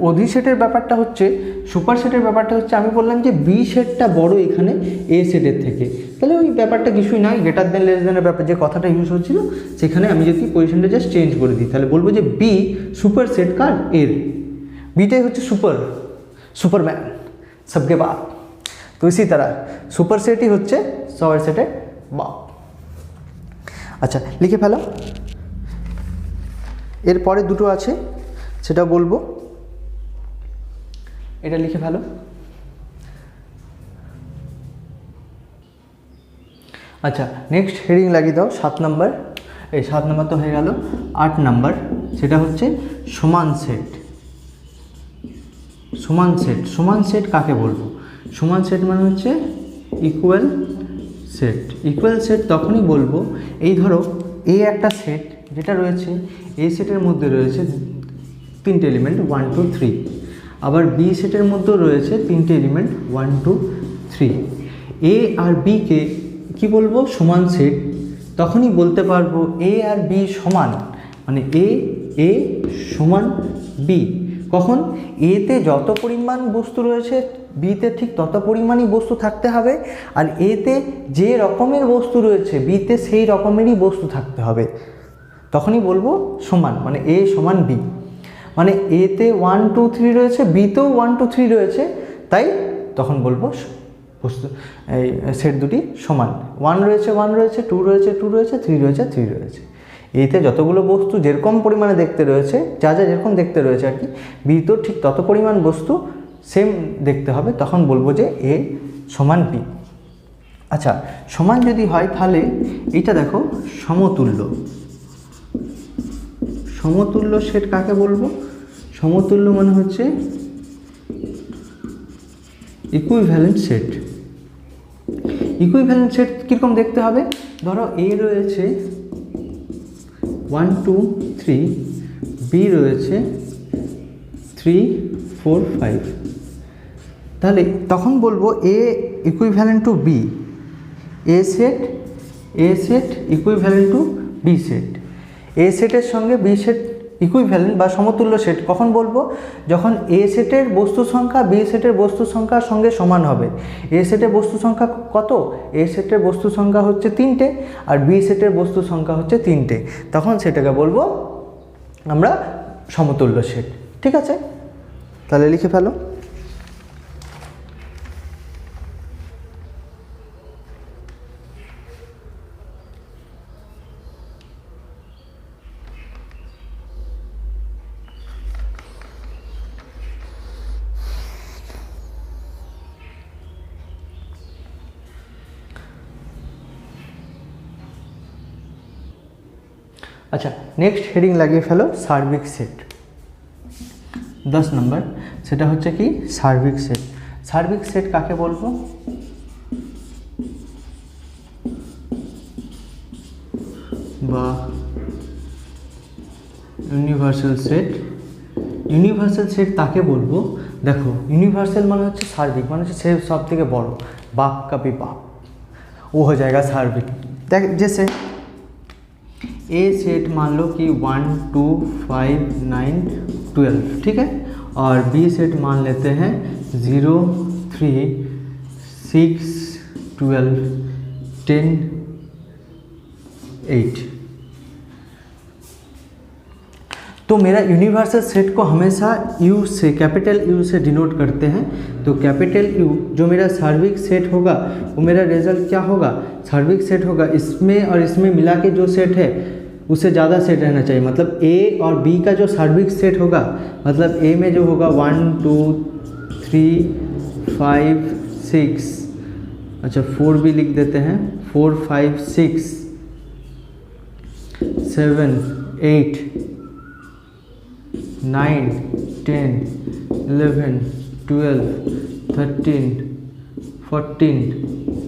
অধিসেটের ব্যাপারটা হচ্ছে, সুপার সেটের ব্যাপারটা হচ্ছে, আমি বললাম যে বি সেটটা বড় এখানে এ সেটের থেকে, তাহলে ওই ব্যাপারটা কিছুই নয়, গ্রেটার দেন লেস দেনের ব্যাপার যে কথাটা ইউজ হচ্ছিল সেখানে আমি যদি পজিশনটা জাস্ট চেঞ্জ করে দিই তাহলে বলবো যে বি সুপার সেট কার? এর। বিটাই হচ্ছে সুপারম্যান সবকে বাপ। তো ইসি তারা সুপার সেটই হচ্ছে সবার সেটের বাপ। আচ্ছা, লিখে ফেলো। এরপরে দুটো আছে সেটা বলবো, এটা লিখে ফেলো। আচ্ছা, নেক্সট হেডিং লাগিয়ে দাও 7 নম্বর। এই 7 নম্বর তো হয়ে গেল, 8 নম্বর সেটা হচ্ছে সমান সেট। সমান সেট কাকে বলবো? সমান সেট মানে হচ্ছে ইকুয়াল সেট। ইকুয়াল সেট তখনই বলবো, এই ধরো এ একটা সেট যেটা রয়েছে, এ সেটের মধ্যে রয়েছে 3টে এলিমেন্ট 1 2 3, আবার বি সেটের মধ্যেও রয়েছে 3টে এলিমেন্ট 1 2 3। এ আর বিকে কি বলবো? সমান সেট। তখনই বলতে পারবো এ আর বি সমান, মানে এ সমান বি। কখন? এতে যত পরিমাণ বস্তু রয়েছে বিতে ঠিক তত পরিমাণই বস্তু থাকতে হবে, আর এতে যে রকমের বস্তু রয়েছে বিতে সেই রকমেরই বস্তু থাকতে হবে। তখনই বলবো সমান, মানে এ সমান বি। মানে এতে 1 2 3 রয়েছে, বিতেও 1 2 3 রয়েছে, তাই তখন বলবো বস্তু এই সেট দুটি সমান। 1 রয়েছে 1 রয়েছে, 2 রয়েছে 2 রয়েছে, 3 রয়েছে 3 রয়েছে। এতে যতগুলো বস্তু যেরকম পরিমাণে দেখতে রয়েছে, যা যেরকম দেখতে রয়েছে আর কি, বিতেও ঠিক তত পরিমাণ বস্তু সেম দেখতে হবে, তখন বলবো যে এ সমান বি। আচ্ছা, সমান যদি হয় তাহলে এইটা দেখো সমতুল্য। সমতুল্য সেট কাকে বলবো? সমতুল্য মানে হচ্ছে ইকুইভ্যালেন্ট সেট। ইকুইভ্যালেন্ট সেট কীরকম দেখতে হবে? ধরো এ রয়েছে 1 2 3, বি রয়েছে 3 4 5, তাহলে তখন বলবো A equivalent to B. A set equivalent to B set. A সেটের সঙ্গে বি সেট ইকুইভ্যালেন্ট বা সমতুল্য সেট কখন বলবো? যখন এ সেটের বস্তু সংখ্যা বি সেটের বস্তু সংখ্যার সঙ্গে সমান হবে। এ সেটের বস্তু সংখ্যা কত? এ সেটের বস্তু সংখ্যা হচ্ছে 3টে, আর বি সেটের বস্তু সংখ্যা হচ্ছে 3টে, তখন সেটাকে বলবো আমরা সমতুল্য সেট। ঠিক আছে, তাহলে লিখে ফেলো। আচ্ছা, নেক্সট হেডিং লাগিয়ে ফেলো সার্বিক সেট। 10 নম্বর, সেটা হচ্ছে কি সার্বিক সেট। সার্বিক সেট কাকে বলবো? বা ইউনিভার্সাল সেট। ইউনিভার্সাল সেট তাকে বলবো, দেখো ইউনিভার্সাল মানে হচ্ছে সার্বিক, মানে হচ্ছে সে সব থেকে বড়, बाप का भी बाप, वो हो जाएगा सार्विक। देख जैसे ए सेट मान लो कि 1 2 5 9 12, ठीक है, और बी सेट मान लेते हैं 0 3 6 12 10 8। तो मेरा यूनिवर्सल सेट को हमेशा यू से, कैपिटल यू से डिनोट करते हैं। तो कैपिटल यू जो मेरा सार्विक सेट होगा वो मेरा रिजल्ट क्या होगा? सार्विक सेट होगा। इसमें और इसमें मिला के जो सेट है उससे ज़्यादा सेट रहना चाहिए। मतलब ए और बी का जो सार्विक सेट होगा, मतलब ए में जो होगा 1 2 3 5 6, अच्छा 4 भी लिख देते हैं, 4 5 6 7 8 9 10 11 12 13 14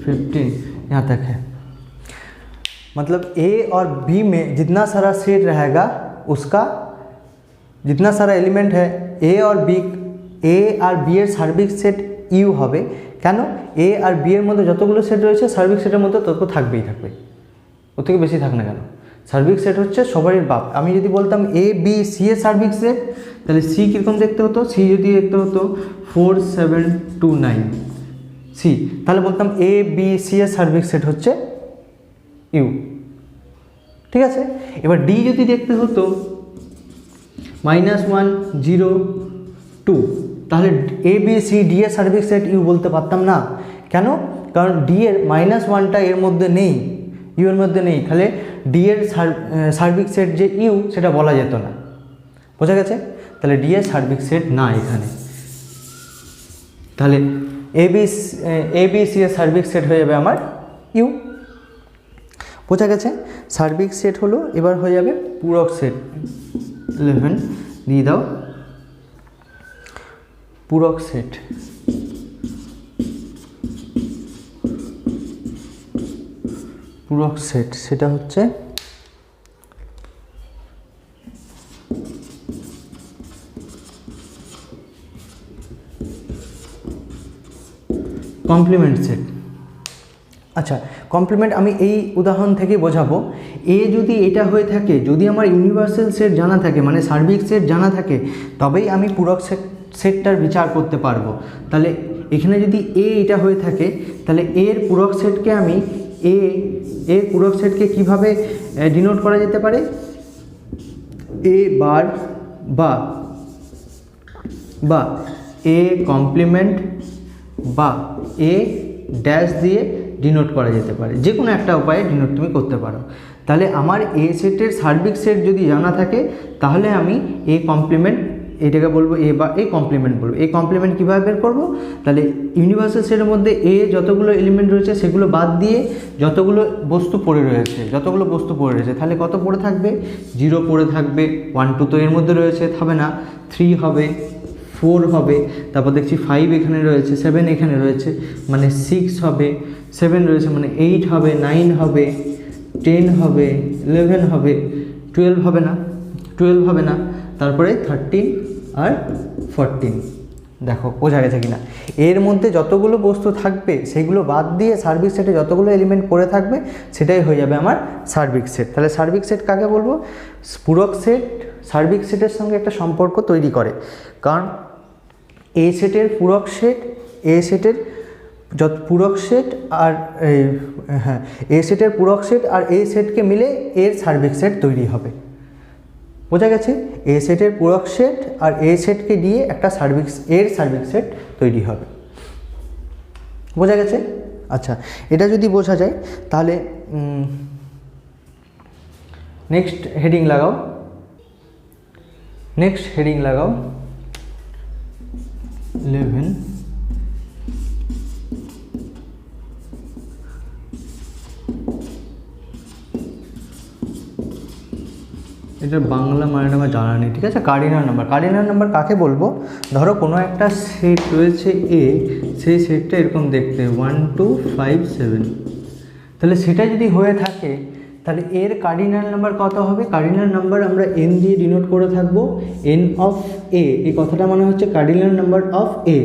15, यहाँ तक है। मतलब ए और बी में जितना सारा सेट रहेगा, उसका जितना सारा एलिमेंट है ए और बी, ए और बी এর সার্বিক সেট ইউ হবে। কেন? এ আর বি এর মধ্যে যতগুলো সেট রয়েছে সার্বিক সেটের মধ্যে তত থাকবেই থাকবে, ওর থেকে বেশি থাক না কেন। সার্বিক সেট হচ্ছে সবারই বাপ। আমি যদি বলতাম এ বি সি এর সার্বিক সেট, তাহলে সি কীরকম দেখতে হতো? সি যদি দেখতে হতো 4 7 2 9 সি, তাহলে বলতাম এ বি সি এর সার্বিক সেট হচ্ছে ইউ, ঠিক আছে। এবার ডি যদি দেখতে হতো -1 0 2, তাহলে এ বি সি ডি এর সার্বিক সেট ইউ বলতে পারতাম না। কেন? কারণ ডি এর -1টা এর মধ্যে নেই, ইউ এর মধ্যে নেই, তাহলে ডি এর সার্বিক সেট যে ইউ সেটা বলা যেত না। বোঝা গেছে? তাহলে ডি এর সার্বিক সেট না এখানে। তাহলে এ বি সি এর সার্বিক সেট হয়ে যাবে আমার ইউ। বোঝা গেছে? সার্বিক সেট হলো, এবার হয়ে যাবে পূরক সেট। 11 দিয়ে দাও, পূরক সেট। পূরক সেট সেটা হচ্ছে কমপ্লিমেন্ট সেট। আচ্ছা, কমপ্লিমেন্ট আমি এই উদাহরণ থেকে বোঝাবো। এ যদি এটা হয়ে থাকে, যদি আমার ইউনিভার্সাল সেট জানা থাকে, মানে সার্বিক সেট জানা থাকে, তবেই আমি পূরক সেটটার বিচার করতে পারবো। তাহলে এখানে যদি এ এটা হয়ে থাকে, তাহলে এর পূরক সেটকে আমি এর পূরক সেটকে কীভাবে ডিনোট করা যেতে পারে? এ বার বা এ কমপ্লিমেন্ট বা এ ড্যাশ দিয়ে ডিনোট করা যেতে পারে। যে কোনো একটা উপায়ে ডিনোট তুমি করতে পারো। তাহলে আমার এ সেটের সার্বিক সেট যদি জানা থাকে, তাহলে আমি এ কমপ্লিমেন্ট, এটাকে বলবো এ বা এ কমপ্লিমেন্ট বলবো। এ কমপ্লিমেন্ট কীভাবে বের করবো? তাহলে ইউনিভার্সাল সেটের মধ্যে এ যতগুলো এলিমেন্ট রয়েছে সেগুলো বাদ দিয়ে যতগুলো বস্তু পড়ে রয়েছে তাহলে কত পড়ে থাকবে? 0 পড়ে থাকবে, 1 2 তো এর মধ্যে রয়েছে, হবে না, 3 হবে, 4 হবে, তারপর দেখছি 5 এখানে রয়েছে, 7 এখানে রয়েছে, মানে 6 হবে, 7 রয়েছে মানে 8 হবে, 9 হবে, 10 হবে, 11 হবে, 12 হবে না, তারপরে 13 আর 14। দেখো বোঝা গেছে কিনা? এর মধ্যে যতগুলো বস্তু থাকবে সেগুলো বাদ দিয়ে সার্বিক সেটে যতগুলো এলিমেন্ট পড়ে থাকবে সেটাই হয়ে যাবে আমার সার্বিক সেট। তাহলে সার্বিক সেট কাকে বলবো? পূরক সেট সার্বিক সেটের সঙ্গে একটা সম্পর্ক তৈরি করে, কারণ এ সেটের পূরক সেট, এ সেটের পূরক সেট আর এ সেটের পূরক সেট আর এ সেটকে মিলে এর সার্বিক সেট তৈরি হবে। বোঝা গেছে? এ সেটের পূরক সেট আর এ সেটকে দিয়ে একটা এর সার্বিক সেট তৈরি হবে। বোঝা গেছে? আচ্ছা, এটা যদি বোঝা যায় তাহলে নেক্সট হেডিং লাগাও। 11 11 এটার বাংলা মানেটা আমার জানা নেই, ঠিক আছে। কার্ডিনাল নাম্বার, কার্ডিনাল নাম্বার কাকে বলবো? ধরো কোনো একটা সেট রয়েছে এ, সেই সেটটা এরকম দেখতে 1 2 5 7, তাহলে সেটা যদি হয়ে থাকে তাহলে এর কার্ডিনাল নাম্বার কত হবে? কার্ডিনাল নাম্বার আমরা এন দিয়ে ডিনোট করে থাকবো, এন অফ এ, এই কথাটা মানে হচ্ছে cardinal number of A.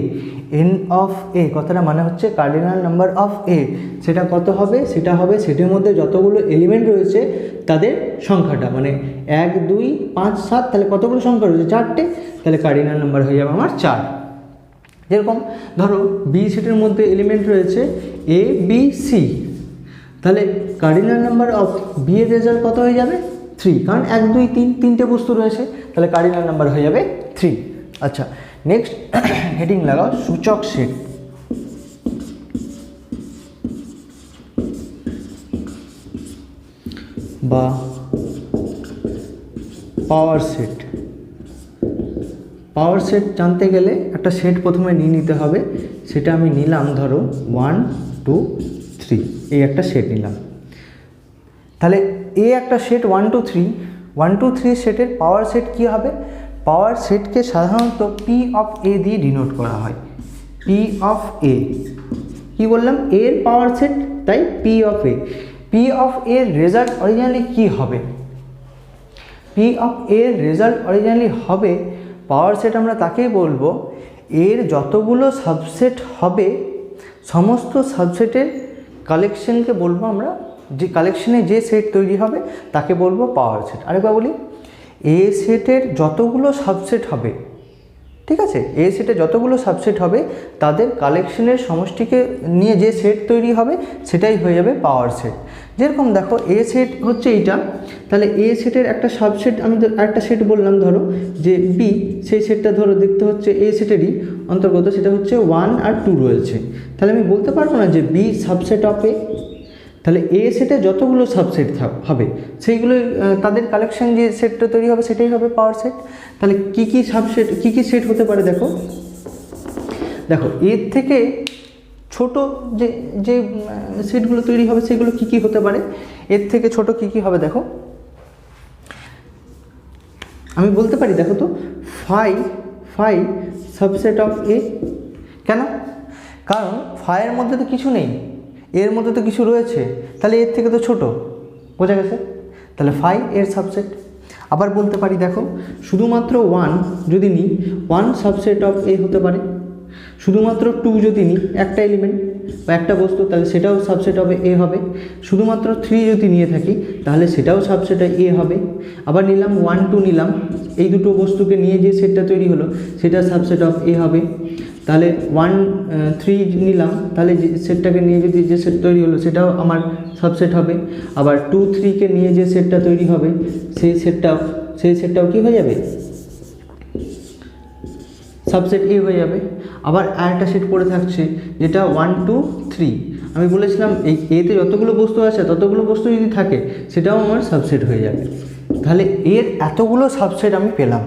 N of A কথাটা মানে হচ্ছে কার্ডিনাল নাম্বার অফ এ। সেটা কত হবে? সেটা হবে সেটের মধ্যে যতগুলো এলিমেন্ট রয়েছে তাদের সংখ্যাটা, মানে 1 2 5 7, তাহলে কতগুলো সংখ্যা রয়েছে? 4টে, তাহলে কার্ডিনাল নাম্বার হয়ে যাবে আমার 4। যেরকম ধরো বি সেটের মধ্যে এলিমেন্ট রয়েছে এ বি সি, তাহলে কার্ডিনাল নাম্বার অফ বি এর রেজাল্ট কত হয়ে যাবে? 3, কারণ 1 2 3 তিনটে বস্তু রয়েছে, তাহলে কার্ডিনাল নাম্বার হয়ে যাবে 3। আচ্ছা, নেক্সট হেডিং লাগাও সূচক সেট। বা পাওয়ার সেট। পাওয়ার সেট জানতে গেলে একটা সেট প্রথমে নিয়ে নিতে হবে। সেটা আমি নিলাম ধরো 1 2 3, এই একটা সেট নিলাম। তাহলে এ একটা সেট 1 2 3, 1 2 3 সেটের পাওয়ার সেট কী হবে? পাওয়ার সেটকে সাধারণত পি অফ এ দিয়ে ডিনোট করা হয়। পি অফ এ, কী বললাম? এর পাওয়ার সেট, তাই P of A. P of এর রেজাল্ট অরিজিনালি কী হবে? পি অফ এর রেজাল্ট অরিজিনালি হবে, পাওয়ার সেট আমরা তাকেই বলবো এর যতগুলো সাবসেট হবে সমস্ত সাবসেটের কালেকশনকে বলবো আমরা, যে কালেকশনে যে সেট তৈরি হবে তাকে বলবো পাওয়ার সেট। আরেকবার বলি, এ সেটের যতগুলো সাবসেট হবে, ঠিক আছে, এ সেটে যতগুলো সাবসেট হবে তাদের কালেকশনের সমষ্টিকে নিয়ে যে সেট তৈরি হবে সেটাই হয়ে যাবে পাওয়ার সেট। যেরকম দেখো এ সেট হচ্ছে এইটা, তাহলে এ সেটের একটা সাবসেট, আমি একটা সেট বললাম ধরো যে বি, সেই সেটটা ধরো দেখতে হচ্ছে এ সেটেরই অন্তর্গত, সেটা হচ্ছে 1 আর 2 রয়েছে। তাহলে আমি বলতে পারবো না যে বি সাবসেট অফ এ। তাহলে এ সেটে যতগুলো সাবসেট হবে সেইগুলো তাদের কালেকশন যে সেটটা তৈরি হবে সেটাই হবে পাওয়ার সেট। তাহলে কী কী সাবসেট, কী কী সেট হতে পারে? দেখো দেখো এর থেকে ছোট যে যে সেটগুলো তৈরি হবে সেগুলো কী কী হতে পারে? এর থেকে ছোট কী কী হবে? দেখো আমি বলতে পারি, দেখো তো, 5 সাবসেট অফ এ। কেন? কারণ 5 এর মধ্যে তো কিছু নেই, এর মধ্যে তো কিছু রয়েছে, তাহলে এর থেকে তো ছোট, বোঝা গেছে? তাহলে 5 এর সাবসেট। আবার বলতে পারি, দেখো শুধুমাত্র 1 যদি নিই, 1 সাবসেট অফ এ হতে পারে। শুধুমাত্র 2 যদি নিই, একটা এলিমেন্ট বা একটা বস্তু, তাহলে সেটাও সাবসেট হবে এ হবে। শুধুমাত্র 3 যদি নিয়ে থাকি তাহলে সেটাও সাবসেট এ হবে। আবার নিলাম 1 2 নিলাম, এই দুটো বস্তুকে নিয়ে যে সেটটা তৈরি হলো সেটা সাবসেট অফ এ হবে। তাহলে 1 3 নিলাম, তাহলে যে সেটটাকে নিয়ে যদি যে সেট তৈরি হলো সেটাও আমার সাবসেট হবে। আবার 2 3কে নিয়ে যে সেটটা তৈরি হবে সেই সেটটাও কী হয়ে যাবে? সাবসেট এ হয়ে যাবে। আবার আরেকটা সেট পড়ে থাকছে যেটা 1 2 3, আমি বলেছিলাম এই এতে যতগুলো বস্তু আছে ততগুলো বস্তু যদি থাকে সেটাও আমার সাবসেট হয়ে যাবে। তাহলে এর এতগুলো সাবসেট আমি পেলাম,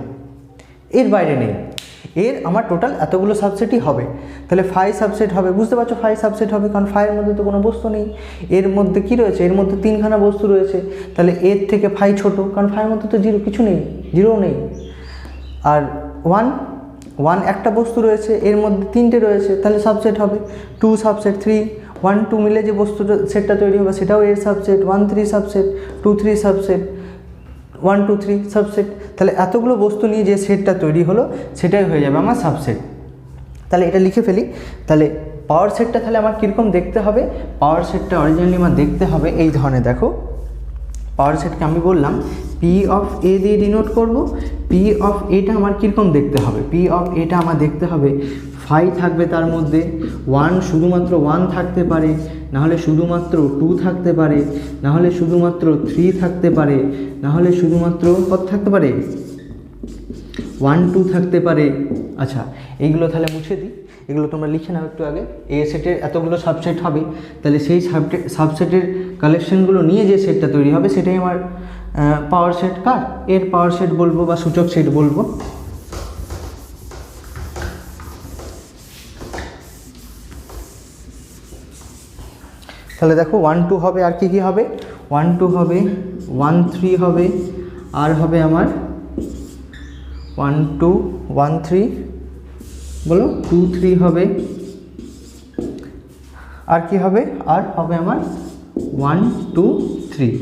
এর বাইরে নেই, এর আমার টোটাল এতগুলো সাবসেটই হবে। তাহলে 5 সাবসেট হবে, বুঝতে পারছো 5 সাবসেট হবে, কারণ 5 এর মধ্যে তো কোনো বস্তু নেই। এর মধ্যে কি রয়েছে? এর মধ্যে 3খানা বস্তু রয়েছে, তাহলে এর থেকে 5 ছোট, কারণ 5 এর মধ্যে তো কিছু নেই, 0 নেই। আর 1 একটা বস্তু রয়েছে, এর মধ্যে 3টে রয়েছে, তাহলে সাবসেট হবে 2 সাবসেট 3, 1 2 মিলে যে বস্তুটা সেটটা তৈরি হবে সেটাও এর সাবসেট, 1 3 সাবসেট, 2 3 সাবসেট, 1 2 3 সাবসেট। তাহলে এতগুলো বস্তু নিয়ে যে সেটটা তৈরি হলো সেটাই হয়ে যাবে আমার সাবসেট। তাহলে এটা লিখে ফেলি। তাহলে পাওয়ার সেটটা তাহলে আমার কীরকম দেখতে হবে? পাওয়ার সেটটা অরিজিনালি আমার দেখতে হবে এই ধরনের। দেখো পাওয়ার সেটকে আমি বললাম পি অফ এ দিয়ে ডিনোট করব। পি অফ এটা আমার কীরকম দেখতে হবে? পি অফ এটা আমার দেখতে হবে 5 থাকবে, তার মধ্যে 1 শুধুমাত্র 1 থাকতে পারে, নাহলে শুধুমাত্র 2 থাকতে পারে, নাহলে শুধুমাত্র 3 থাকতে পারে, নাহলে শুধুমাত্র কত থাকতে পারে? 1 2 থাকতে পারে। আচ্ছা, এইগুলো তাহলে মুছে দিই, এগুলো তোমরা লিখে নাও একটু আগে। এ সেটের এতগুলো সাবসেট হবে, তাহলে সেই সাবসেটের কালেকশনগুলো নিয়ে যে সেটটা তৈরি হবে সেটাই আমার পাওয়ার সেট। কার? এর পাওয়ার সেট বলবো বা সূচক সেট বলবো। তাহলে দেখো 1 2 হবে, আর কি কি হবে? 1 2 হবে, 1 3 হবে, আর হবে আমার 1 2 1 3 বলো 2 3 হবে, আর কি হবে, আর হবে আমার 1 2 3,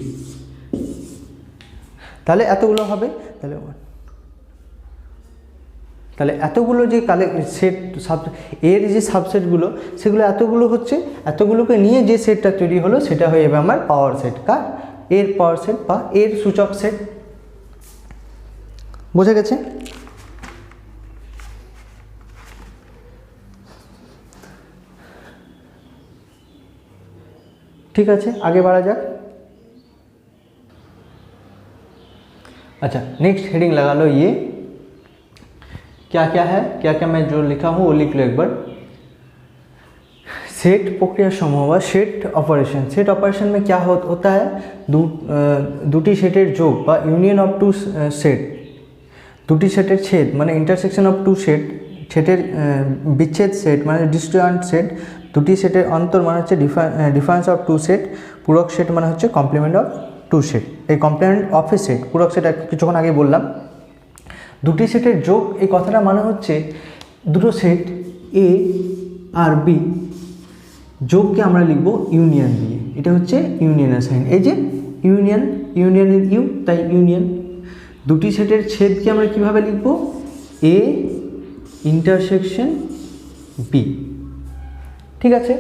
তাহলে এতগুলো হবে। তাহলে এতগুলো যে সেট এর যে সাবসেটগুলো সেগুলো এতগুলো হচ্ছে, এতগুলোকে নিয়ে যে সেটটা তৈরি হলো সেটা হয়ে যাবে আমার পাওয়ার সেট। কার? এর পাওয়ার সেট বা এর সূচক সেট। বোঝা গেছে? ঠিক আছে, আগে বাড়া যাক। अच्छा, नेक्स्ट हेडिंग लगा लो ये क्या क्या है, क्या क्या मैं जो लिखा हूँ वो लिख लो एक बार। सेट प्रक्रिया समूह व सेट ऑपरेशन। सेट ऑपरेशन में क्या होता है, দুটি সেটের যোগ বা ইউনিয়ন অফ টু সেট, দুটি সেটের ছেদ মানে ইন্টারসেকশন অফ টু সেট, সেটের বিচ্ছেদ সেট মানে ডিসজয়েন্ট সেট, দুটি সেটের অন্তর মানে হচ্ছে ডিফারেন্স অফ টু সেট, পূরক সেট মানে হচ্ছে কমপ্লিমেন্ট অফ টু সেট। এই কমপ্লিমেন্ট অফ এ সেট, পূরক সেট কিছুক্ষণ আগে বললাম। দুটি সেটের যোগ, এই কথাটা মানে হচ্ছে দুটো সেট এ আর বি যোগকে আমরা লিখব ইউনিয়ন দিয়ে, এটা হচ্ছে ইউনিয়নের সাইন। এই যে ইউনিয়ন, ইউনিয়নের ইউ তাই ইউনিয়ন। দুটি সেটের ছেদকে আমরা কিভাবে লিখব, এ ইন্টারসেকশন বি। ঠিক আছে,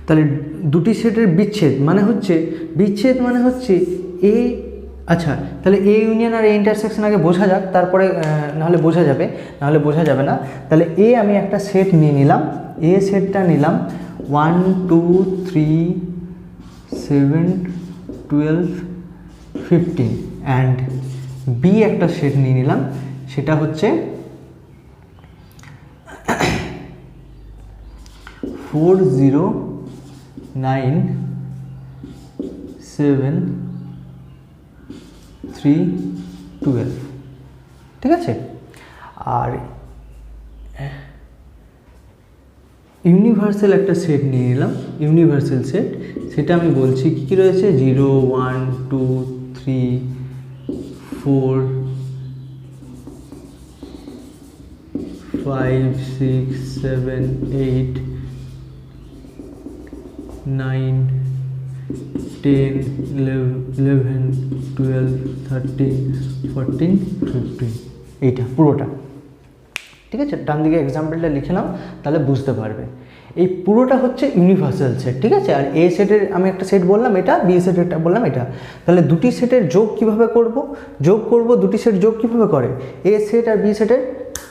তাহলে দুটি সেটের বিচ্ছেদ মানে হচ্ছে এ, আচ্ছা তাহলে এ ইউনিয়ন আর এ ইন্টারসেকশন আগে বোঝা যাক, তারপরে নাহলে বোঝা যাবে না। তাহলে এ আমি একটা সেট নিয়ে নিলাম, এ সেটটা নিলাম 1 2 3 7 12 15 অ্যান্ড বি একটা সেট নিয়ে নিলাম, সেটা হচ্ছে 4 0 9 7 3 12। ঠিক আছে, আর ইউনিভার্সাল একটা সেট নিয়ে নিলাম, ইউনিভার্সাল সেট, সেটা আমি বলছি কী কী রয়েছে, 0 1 2 3 4 5 6 7 8 9 10 11 12 13 14 15, এইটা পুরোটা। ঠিক আছে, ডান দিকে এক্সাম্পলটা লিখে নাও, তাহলে বুঝতে পারবে। এই পুরোটা হচ্ছে ইউনিভার্সাল সেট। ঠিক আছে, আর এ সেটের আমি একটা সেট বললাম এটা, বি সেটেরটা বললাম এটা। তাহলে দুটি সেটের যোগ কিভাবে করব, দুটি সেট যোগ কিভাবে করে, এ সেট আর বি সেটের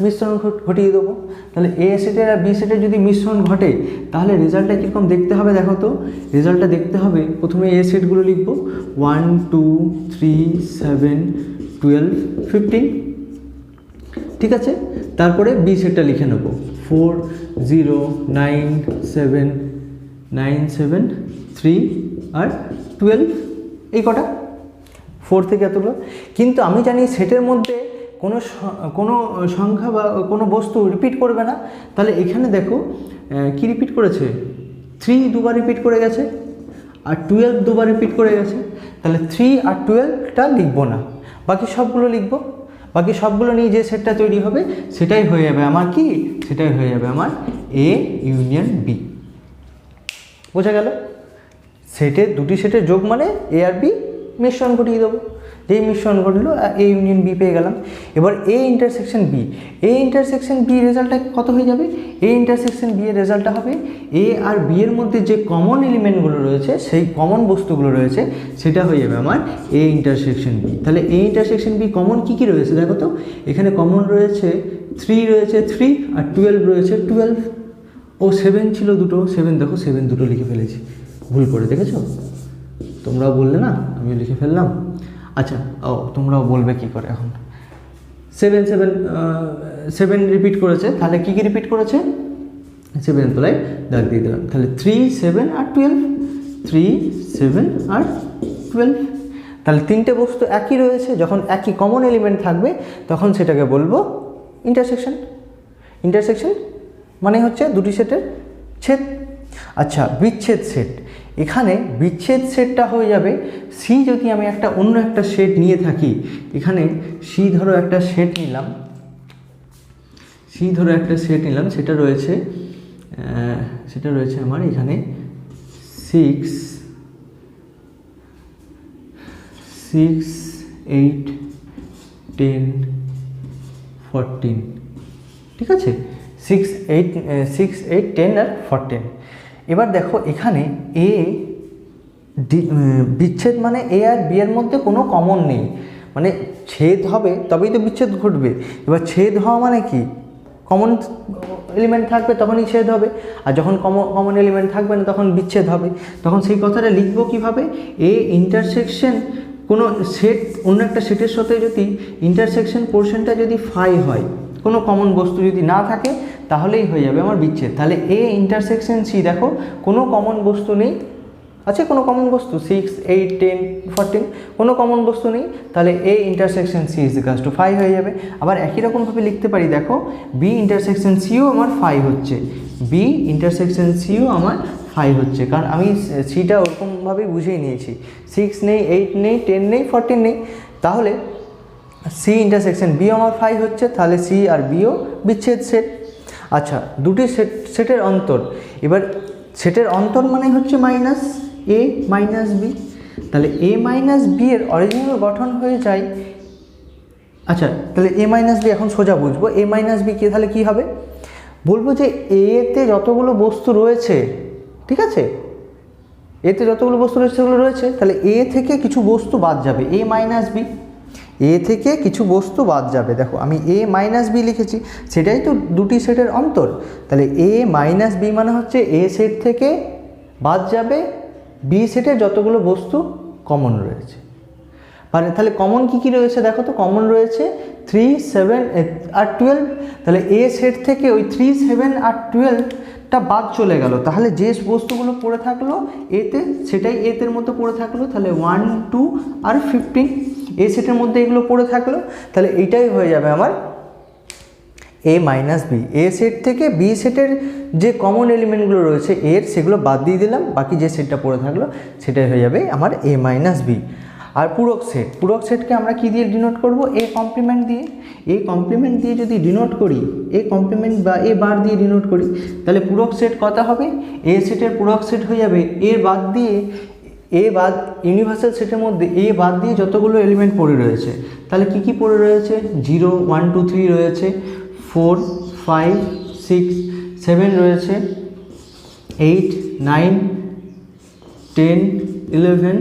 মিশ্রণ ঘটিয়ে দেবো। তাহলে এ সেটের আর বি সেটের যদি মিশ্রণ ঘটে তাহলে রেজাল্টটা কীরকম দেখতে হবে দেখো তো। রেজাল্টটা দেখতে হবে, প্রথমে এ সেটগুলো লিখব 1 2 3 7 12 15। ঠিক আছে, তারপরে বি সেটটা লিখে নেব 4 0 9 7 9 7 3 আর 12, এই কটা 4 থেকে এতগুলো। কিন্তু আমি জানি সেটের মধ্যে কোনো সংখ্যা বা কোনো বস্তু রিপিট করবে না। তাহলে এখানে দেখো কি রিপিট করেছে, 3 দুবার রিপিট করে গেছে আর 12 দুবার রিপিট করে গেছে। তাহলে 3 আর 12টা লিখবো না, বাকি সবগুলো লিখবো। বাকি সবগুলো নিয়ে যে সেটটা তৈরি হবে সেটাই হয়ে যাবে আমার কি, সেটাই হয়ে যাবে আমার এ ইউনিয়ন বি। বোঝা গেল? সেটের দুটি সেটের যোগ মানে এ আর বি মিশ্রণ ঘটিয়ে দেবো, যেই মিশ্রণ ঘটলো এ ইউনিয়ন বি পেয়ে গেলাম। এবার A intersection B, A intersection B রেজাল্টটা কত হয়ে যাবে, এ ইন্টারসেকশন বি এর রেজাল্টটা হবে এ আর বি এর মধ্যে যে কমন এলিমেন্টগুলো রয়েছে, সেই কমন বস্তুগুলো রয়েছে, সেটা হয়ে যাবে আমার এ ইন্টারসেকশন বি। তাহলে এ ইন্টারসেকশন বি কমন কী কী রয়েছে দেখো তো, এখানে কমন রয়েছে 3 রয়েছে 3 আর 12 রয়েছে 12 ও 7 ছিল দুটো, 7 দেখো 7 দুটো লিখে ফেলেছি ভুল করে, দেখেছো? তোমরাও বললে না, আমিও লিখে ফেললাম। আচ্ছা, তোমরাও বলবে কি করে এখন। 7 রিপিট করেছে, তাহলে কী কী রিপিট করেছে, 7 তলায় দাগ দিয়ে দিলাম। তাহলে 3 7 আর 12, 3 7 আর 12। তাহলে তিনটে বস্তু একই রয়েছে, যখন একই কমন এলিমেন্ট থাকবে তখন সেটাকে বলবো ইন্টারসেকশন। ইন্টারসেকশন মানে হচ্ছে দুটি সেটের ছেদ। আচ্ছা, বিচ্ছেদ সেট, এখানে বিচ্ছেদ সেটটা হয়ে যাবে সি। যদি আমি একটা অন্য একটা সেট নিয়ে থাকি, এখানে সি ধরো একটা সেট নিলাম, সেটা রয়েছে আমার এখানে 6, 8, 10, 14, ঠিক আছে, 6, 8, 10 আর 14। এবার দেখো এখানে এ বিচ্ছেদ মানে এ আর বি এর মধ্যে কোনো কমন নেই, মানে ছেদ হবে তবেই তো বিচ্ছেদ ঘটবে। এবার ছেদ হওয়া মানে কি, কমন এলিমেন্ট থাকবে তখনই ছেদ হবে, আর যখন কমন এলিমেন্ট থাকবে না তখন বিচ্ছেদ হবে। তখন সেই কথাটা লিখবো কীভাবে, এ ইন্টারসেকশন কোনো সেট অন্য একটা সেটের সাথে যদি ইন্টারসেকশন পোর্শনটা যদি ফাই হয়, কোনো কমন বস্তু যদি না থাকে তাহলেই হয়ে যাবে আমার বিচ্ছেদ। তাহলে এ ইন্টারসেকশন সি, দেখো কোনো কমন বস্তু নেই, আছে কোনো কমন বস্তু 6, 8, 10, 14, কোনো কমন বস্তু নেই, তাহলে A intersection C is equals to 5 হয়ে যাবে। আবার একই রকমভাবে লিখতে পারি, দেখো বি ইন্টারসেকশন সিও আমার 5 হচ্ছে, বি ইন্টারসেকশন সিও আমার 5 হচ্ছে, কারণ আমি সিটা ওরকমভাবেই বুঝেই নিয়েছি, 6 নেই, 8 নেই, 10 নেই, 14 নেই, তাহলে সি ইন্টারসেকশন বি আমার 5 হচ্ছে, তাহলে সি আর বিও বিচ্ছেদ সেট। আচ্ছা, দুটি সেটের অন্তর, এবার সেটের অন্তর মানে হচ্ছে মাইনাস এ মাইনাস বি, তাহলে এ মাইনাস বি এর অরিজিনাল গঠন হয়ে যায়। আচ্ছা, তাহলে এ মাইনাস বি এখন সোজা বুঝবো, এ মাইনাস বি কি, তাহলে কী হবে, বলবো যে এতে যতগুলো বস্তু রয়েছে, ঠিক আছে, এতে যতগুলো বস্তু রয়েছে সেগুলো রয়েছে, তাহলে এ থেকে কিছু বস্তু বাদ যাবে, এ মাইনাস বি, এ থেকে কিছু বস্তু বাদ যাবে। দেখো আমি এ মাইনাস বি লিখেছি, সেটাই তো দুটি সেটের অন্তর, তাহলে এ মাইনাস বি মানে হচ্ছে এ সেট থেকে বাদ যাবে বি সেটের যতগুলো বস্তু কমন রয়েছে। মানে তাহলে কমন কী কী রয়েছে দেখো তো, কমন রয়েছে 3, 7 আর 12, তাহলে এ সেট থেকে ওই 3, 7 আর 12টা বাদ চলে গেল, তাহলে যে বস্তুগুলো পড়ে থাকলো এতে সেটাই এতের মতো পড়ে থাকলো, তাহলে 1, 2 আর 15 এ সেটের মধ্যে এগুলো পড়ে থাকলো, তাহলে এইটাই হয়ে যাবে আমার এ মাইনাস বি। এ সেট থেকে বি সেটের যে কমন এলিমেন্টগুলো রয়েছে এর, সেগুলো বাদ দিয়ে দিলাম, বাকি যে সেটটা পড়ে থাকলো সেটাই হয়ে যাবে আমার এ মাইনাস বি। আর পূরক সেটকে আমরা কি দিয়ে ডিনোট করব, এ কমপ্লিমেন্ট দিয়ে। এ কমপ্লিমেন্ট দিয়ে যদি ডিনোট করি, এ কমপ্লিমেন্ট বা এ বার দিয়ে ডিনোট করি, তাহলে পূরক সেট কত হবে, এ সেটের পূরক সেট হয়ে যাবে এর বাদ দিয়ে, এ বাদ ইউনিভার্সাল সেটের মধ্যে এ বাদ দিয়ে যতগুলো এলিমেন্ট পড়ে রয়েছে, তাহলে কি কি পড়ে রয়েছে, 0, 1, 2, 3 রয়েছে, 4, 5, 6, 7 রয়েছে, 8, 9, 10, 11,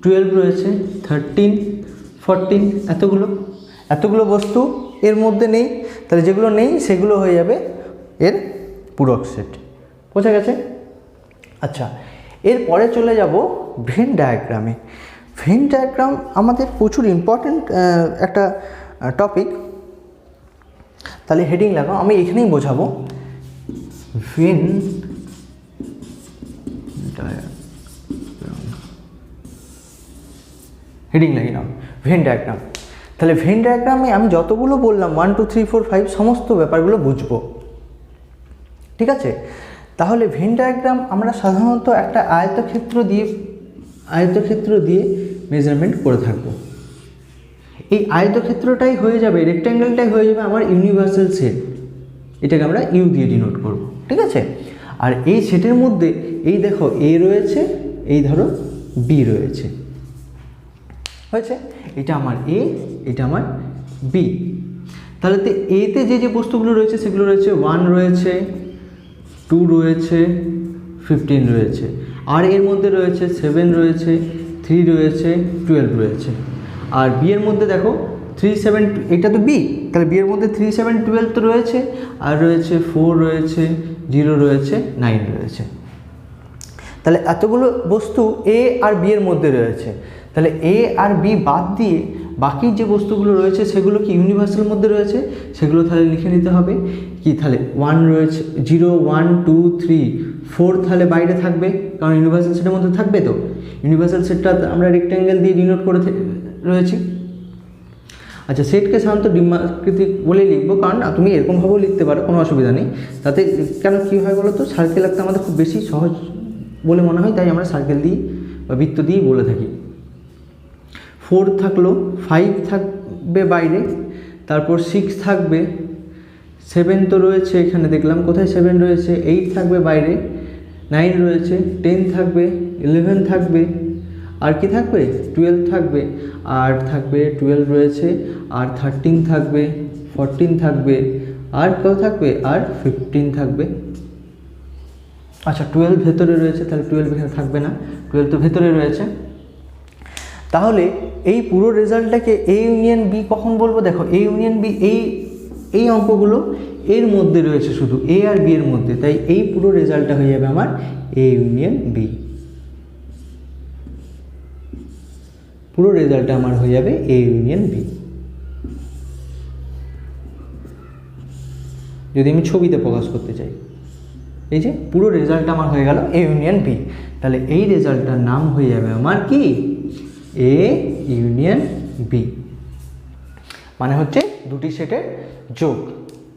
12 রয়েছে, 13, 14, এতগুলো বস্তু এর মধ্যে নেই, তাহলে যেগুলো নেই সেগুলো হয়ে যাবে এর পূরক সেট। বোঝা গেছে? আচ্ছা, এরপরে চলে যাব ভেন ডায়াগ্রামে। ভেন ডায়াগ্রাম আমাদের প্রচুর ইম্পর্ট্যান্ট একটা টপিক। তাহলে হেডিং লাগাও, আমি এখানেই বোঝাবো ভেন ডায়াগ্রাম। হেডিং লাগিয়ে নাও ভেন ডায়াগ্রাম। তাহলে ভেন ডায়াগ্রামে আমি যতগুলো বললাম 1, 2, 3, 4, 5 সমস্ত ব্যাপারগুলো বুঝবো, ঠিক আছে? তাহলে ভেন ডায়াগ্রাম আমরা সাধারণত একটা আয়তক্ষেত্র দিয়ে মেজারমেন্ট করে থাকবো। এই আয়তক্ষেত্রটাই হয়ে যাবে, রেক্ট্যাঙ্গেলটাই হয়ে যাবে আমার ইউনিভার্সাল সেট, এটাকে আমরা ইউ দিয়ে ডিনোট করব, ঠিক আছে? আর এই সেটের মধ্যে এই দেখো এ রয়েছে, এই ধরো বি রয়েছে, হয়েছে, এটা আমার এ, এটা আমার বি। তাহলে এতে যে বস্তুগুলো রয়েছে সেগুলো রয়েছে 1 রয়েছে, 2 রয়েছে, 15 রয়েছে, আর এর মধ্যে রয়েছে 7 রয়েছে, 3 রয়েছে, 12 রয়েছে। আর বি এর মধ্যে দেখো 3, 7, এটা তো বি, তাহলে বি এর মধ্যে 3, 7, 12 তো রয়েছে, আর রয়েছে 4 রয়েছে, 0 রয়েছে, 9 রয়েছে। তাহলে এতগুলো বস্তু এ আর বি এর মধ্যে রয়েছে, তাহলে এ আর বি বাদ দিয়ে বাকি যে বস্তুগুলো রয়েছে সেগুলো কি ইউনিভার্সালের মধ্যে রয়েছে, সেগুলো তাহলে লিখে নিতে হবে কি, তাহলে 1 রয়েছে, 0, 1, 2, 3, 4 তাহলে বাইরে থাকবে, কারণ ইউনিভার্সাল সেটের মধ্যে থাকবে, তো ইউনিভার্সাল সেটটা আমরা রেক্ট্যাঙ্গেল দিয়ে ডিনোট করে রয়েছি। আচ্ছা, সেটকে সাধারণত ডিম্বাকৃতিক বলে লিখবো, কারণ তুমি এরকমভাবেও লিখতে পারো, কোনো অসুবিধা নেই তাতে। কেন কী হয় বলো তো, সার্কেল আঁকতে আমাদের খুব বেশি সহজ বলে মনে হয়, তাই আমরা সার্কেল দিই বা বৃত্ত দিয়েই বলে থাকি। 4 থাকলো, 5 থাকবে বাইরে, তারপর 6 থাকবে, 7 তো রয়েছে এখানে দেখলাম, কোথায় 7 রয়েছে, 8 থাকবে বাইরে, 9 রয়েছে, 10 থাকবে, 11 থাকবে, আর কি থাকবে, 12 থাকবে, আর থাকবে 12 রয়েছে, আর 13 থাকবে, 14 থাকবে, আর কেউ থাকবে, আর 15 থাকবে। আচ্ছা 12 ভেতরে রয়েছে, তাহলে 12 এখানে থাকবে না, 12 তো ভেতরে রয়েছে। তাহলে এই পুরো রেজাল্টটাকে এ ইউনিয়ন বি কখন বলবো? দেখো এ ইউনিয়ন বি এই অঙ্কগুলো এর মধ্যে রয়েছে, শুধু এ আর বি এর মধ্যে, তাই এই পুরো রেজাল্টটা হয়ে যাবে আমার এ ইউনিয়ন বি। পুরো রেজাল্টটা আমার হয়ে যাবে এ ইউনিয়ন বি। যদি আমি ছবিতে প্রকাশ করতে চাই, এই যে পুরো রেজাল্টটা আমার হয়ে গেল এ ইউনিয়ন বি, তাহলে এই রেজাল্টটার নাম হয়ে যাবে আমার কি, এ ইউনিয়ন বি। মানে হচ্ছে দুটি সেটের যোগ।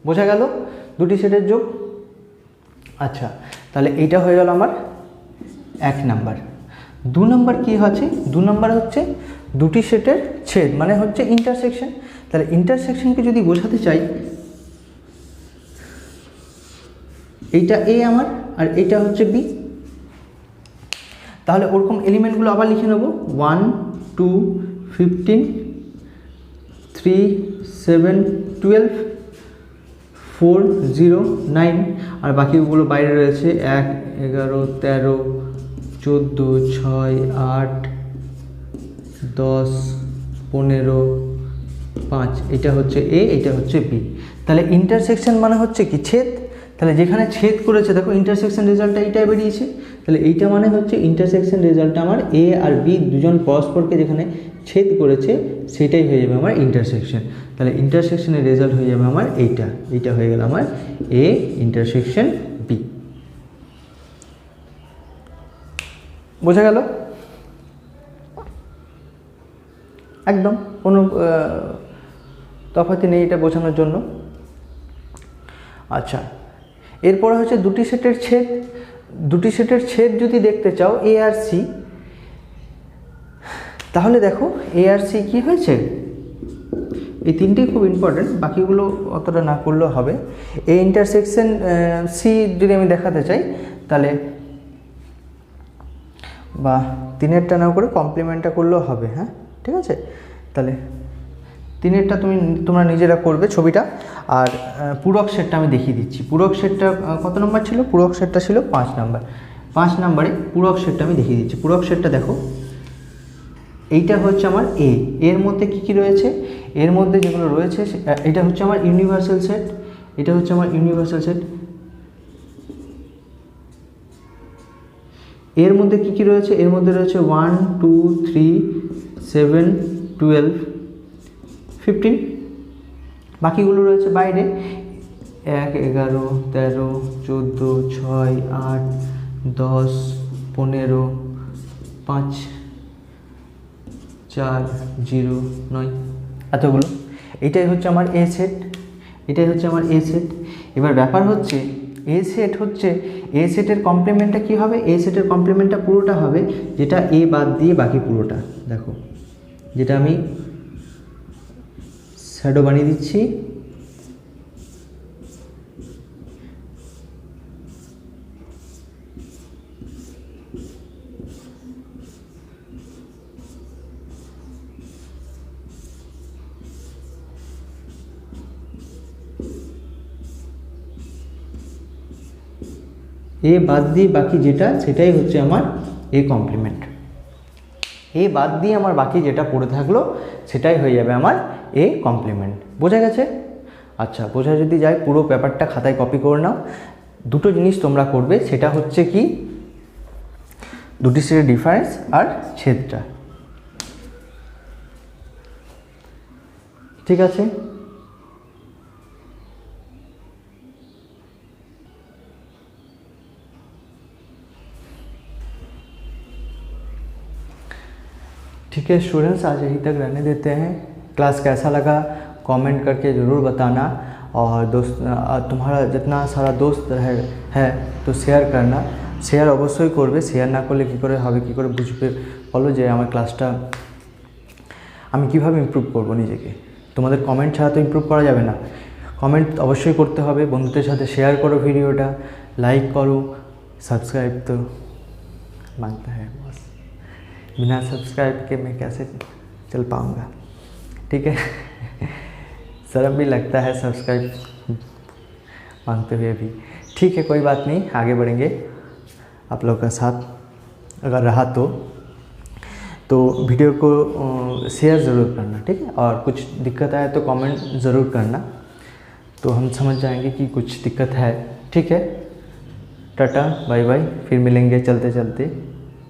বোঝা গেল? দুটি সেটের যোগ। আচ্ছা তাহলে এইটা হয়ে গেল আমার 1 নাম্বার। 2 নাম্বার কী আছে? 2 নাম্বার হচ্ছে দুটি সেটের ছেদ, মানে হচ্ছে ইন্টারসেকশন। তাহলে ইন্টারসেকশনকে যদি বোঝাতে চাই, এইটা এ আমার আর এইটা হচ্ছে বি, তাহলে ওরকম এলিমেন্টগুলো আবার লিখে নেব, 1 2 15 3 7 12 4 0 9, আর বাকিগুলো বাইরে রয়েছে 1 11 13 14 6 8 10 15 5। এটা হচ্ছে এ, এটা হচ্ছে বি। তাহলে ইন্টারসেকশন মানে হচ্ছে কি, ছেদ। তাহলে যেখানে ছেদ করেছে দেখো ইন্টারসেকশন রেজাল্টটা এইটাই বেরিয়েছে, তাহলে এইটা মানে হচ্ছে ইন্টারসেকশন রেজাল্টটা আমার এ আর বি দুজন পরস্পরকে যেখানে ছেদ করেছে সেটাই হয়ে যাবে আমার ইন্টারসেকশন। তাহলে ইন্টারসেকশনের রেজাল্ট হয়ে যাবে আমার এইটা হয়ে গেল আমার এ ইন্টারসেকশন বি। বোঝা গেল? একদম কোনো তফাৎ নেই এটা বোঝানোর জন্য। আচ্ছা এরপরে হচ্ছে দুটি সেটের ছেদ। দুটি সেটের ছেদ যদি দেখতে চাও এ আর সি, তাহলে দেখো এ আর সি কী হয়েছে, এই তিনটেই খুব ইম্পর্টেন্ট, বাকিগুলো অতটা না করলেও হবে। এ ইন্টারসেকশন সি যদি আমি দেখাতে চাই, তাহলে বা 3-এরটা না করে কমপ্লিমেন্টটা করলেও হবে। হ্যাঁ ঠিক আছে, তাহলে 3-এরটা তোমরা নিজেরা করবে ছবিটা, আর পূরক সেটটা আমি দেখিয়ে দিচ্ছি। পূরক সেটটা কত নম্বর ছিল? পূরক সেটটা ছিল 5 নাম্বার। 5 নাম্বারে পূরক সেটটা আমি দেখিয়ে দিচ্ছি। পূরক সেটটা দেখো, এইটা হচ্ছে আমার এর মধ্যে কি কি রয়েছে, এর মধ্যে যেগুলো রয়েছে এটা হচ্ছে আমার ইউনিভার্সাল সেট, এটা হচ্ছে আমার ইউনিভার্সাল সেট। এর মধ্যে কি কি রয়েছে? এর মধ্যে রয়েছে 1 2 3 7 12 15, বাকিগুলো রয়েছে বাইরে 1 11 13 14 6 8 10 15 5 4 0 9, এতগুলো। এটাই হচ্ছে আমার এ সেট, এটাই হচ্ছে আমার এ সেট। এবার ব্যাপার হচ্ছে এ সেট হচ্ছে, এ সেটের কমপ্লিমেন্টটা কী হবে? এ সেটের কমপ্লিমেন্টটা পুরোটা হবে যেটা এ বাদ দিয়ে বাকি পুরোটা। দেখো যেটা আমি শ্যাডো বানিয়ে দিচ্ছি, এ বাদ দিয়ে বাকি যেটা সেটাই হচ্ছে আমার এ কমপ্লিমেন্ট। এ বাদ দিয়ে আমার বাকি যেটা পড়ে থাকলো সেটাই হয়ে যাবে আমার এ কমপ্লিমেন্ট। বোঝা গেছে? আচ্ছা বোঝা যদি যায় পুরো পেপারটা খাতায় কপি করে নাও। দুটো জিনিস তোমরা করবে, সেটা হচ্ছে কি দুটি সেটের ডিফারেন্স আর ছেদটা। ঠিক আছে? ठीक है स्टूडेंट्स, आज यहीं तक रहने देते हैं। क्लास कैसा लगा कमेंट करके ज़रूर बताना, और तुम्हारा जितना सारा दोस्त है तो शेयर करना। শেয়ার অবশ্যই করবে, শেয়ার না করলে কী করে হবে, কী করে বুঝবে বলো যে আমার ক্লাসটা আমি কীভাবে ইমপ্রুভ করবো নিজেকে। তোমাদের কমেন্ট ছাড়া তো ইমপ্রুভ করা যাবে না, কমেন্ট অবশ্যই করতে হবে, বন্ধুদের সাথে শেয়ার করো ভিডিওটা, লাইক করো, सब्सक्राइब तो मांगता है बॉस, बिना सब्सक्राइब के मैं कैसे चल पाऊँगा, ठीक है। शर्म भी लगता है सब्सक्राइब मांगते हुए भी, ठीक है कोई बात नहीं, आगे बढ़ेंगे। आप लोग का साथ अगर रहा तो वीडियो को शेयर ज़रूर करना, ठीक है। और कुछ दिक्कत आए तो कमेंट ज़रूर करना, तो हम समझ जाएंगे कि कुछ दिक्कत है, ठीक है। टाटा बाय बाय, फिर मिलेंगे चलते चलते।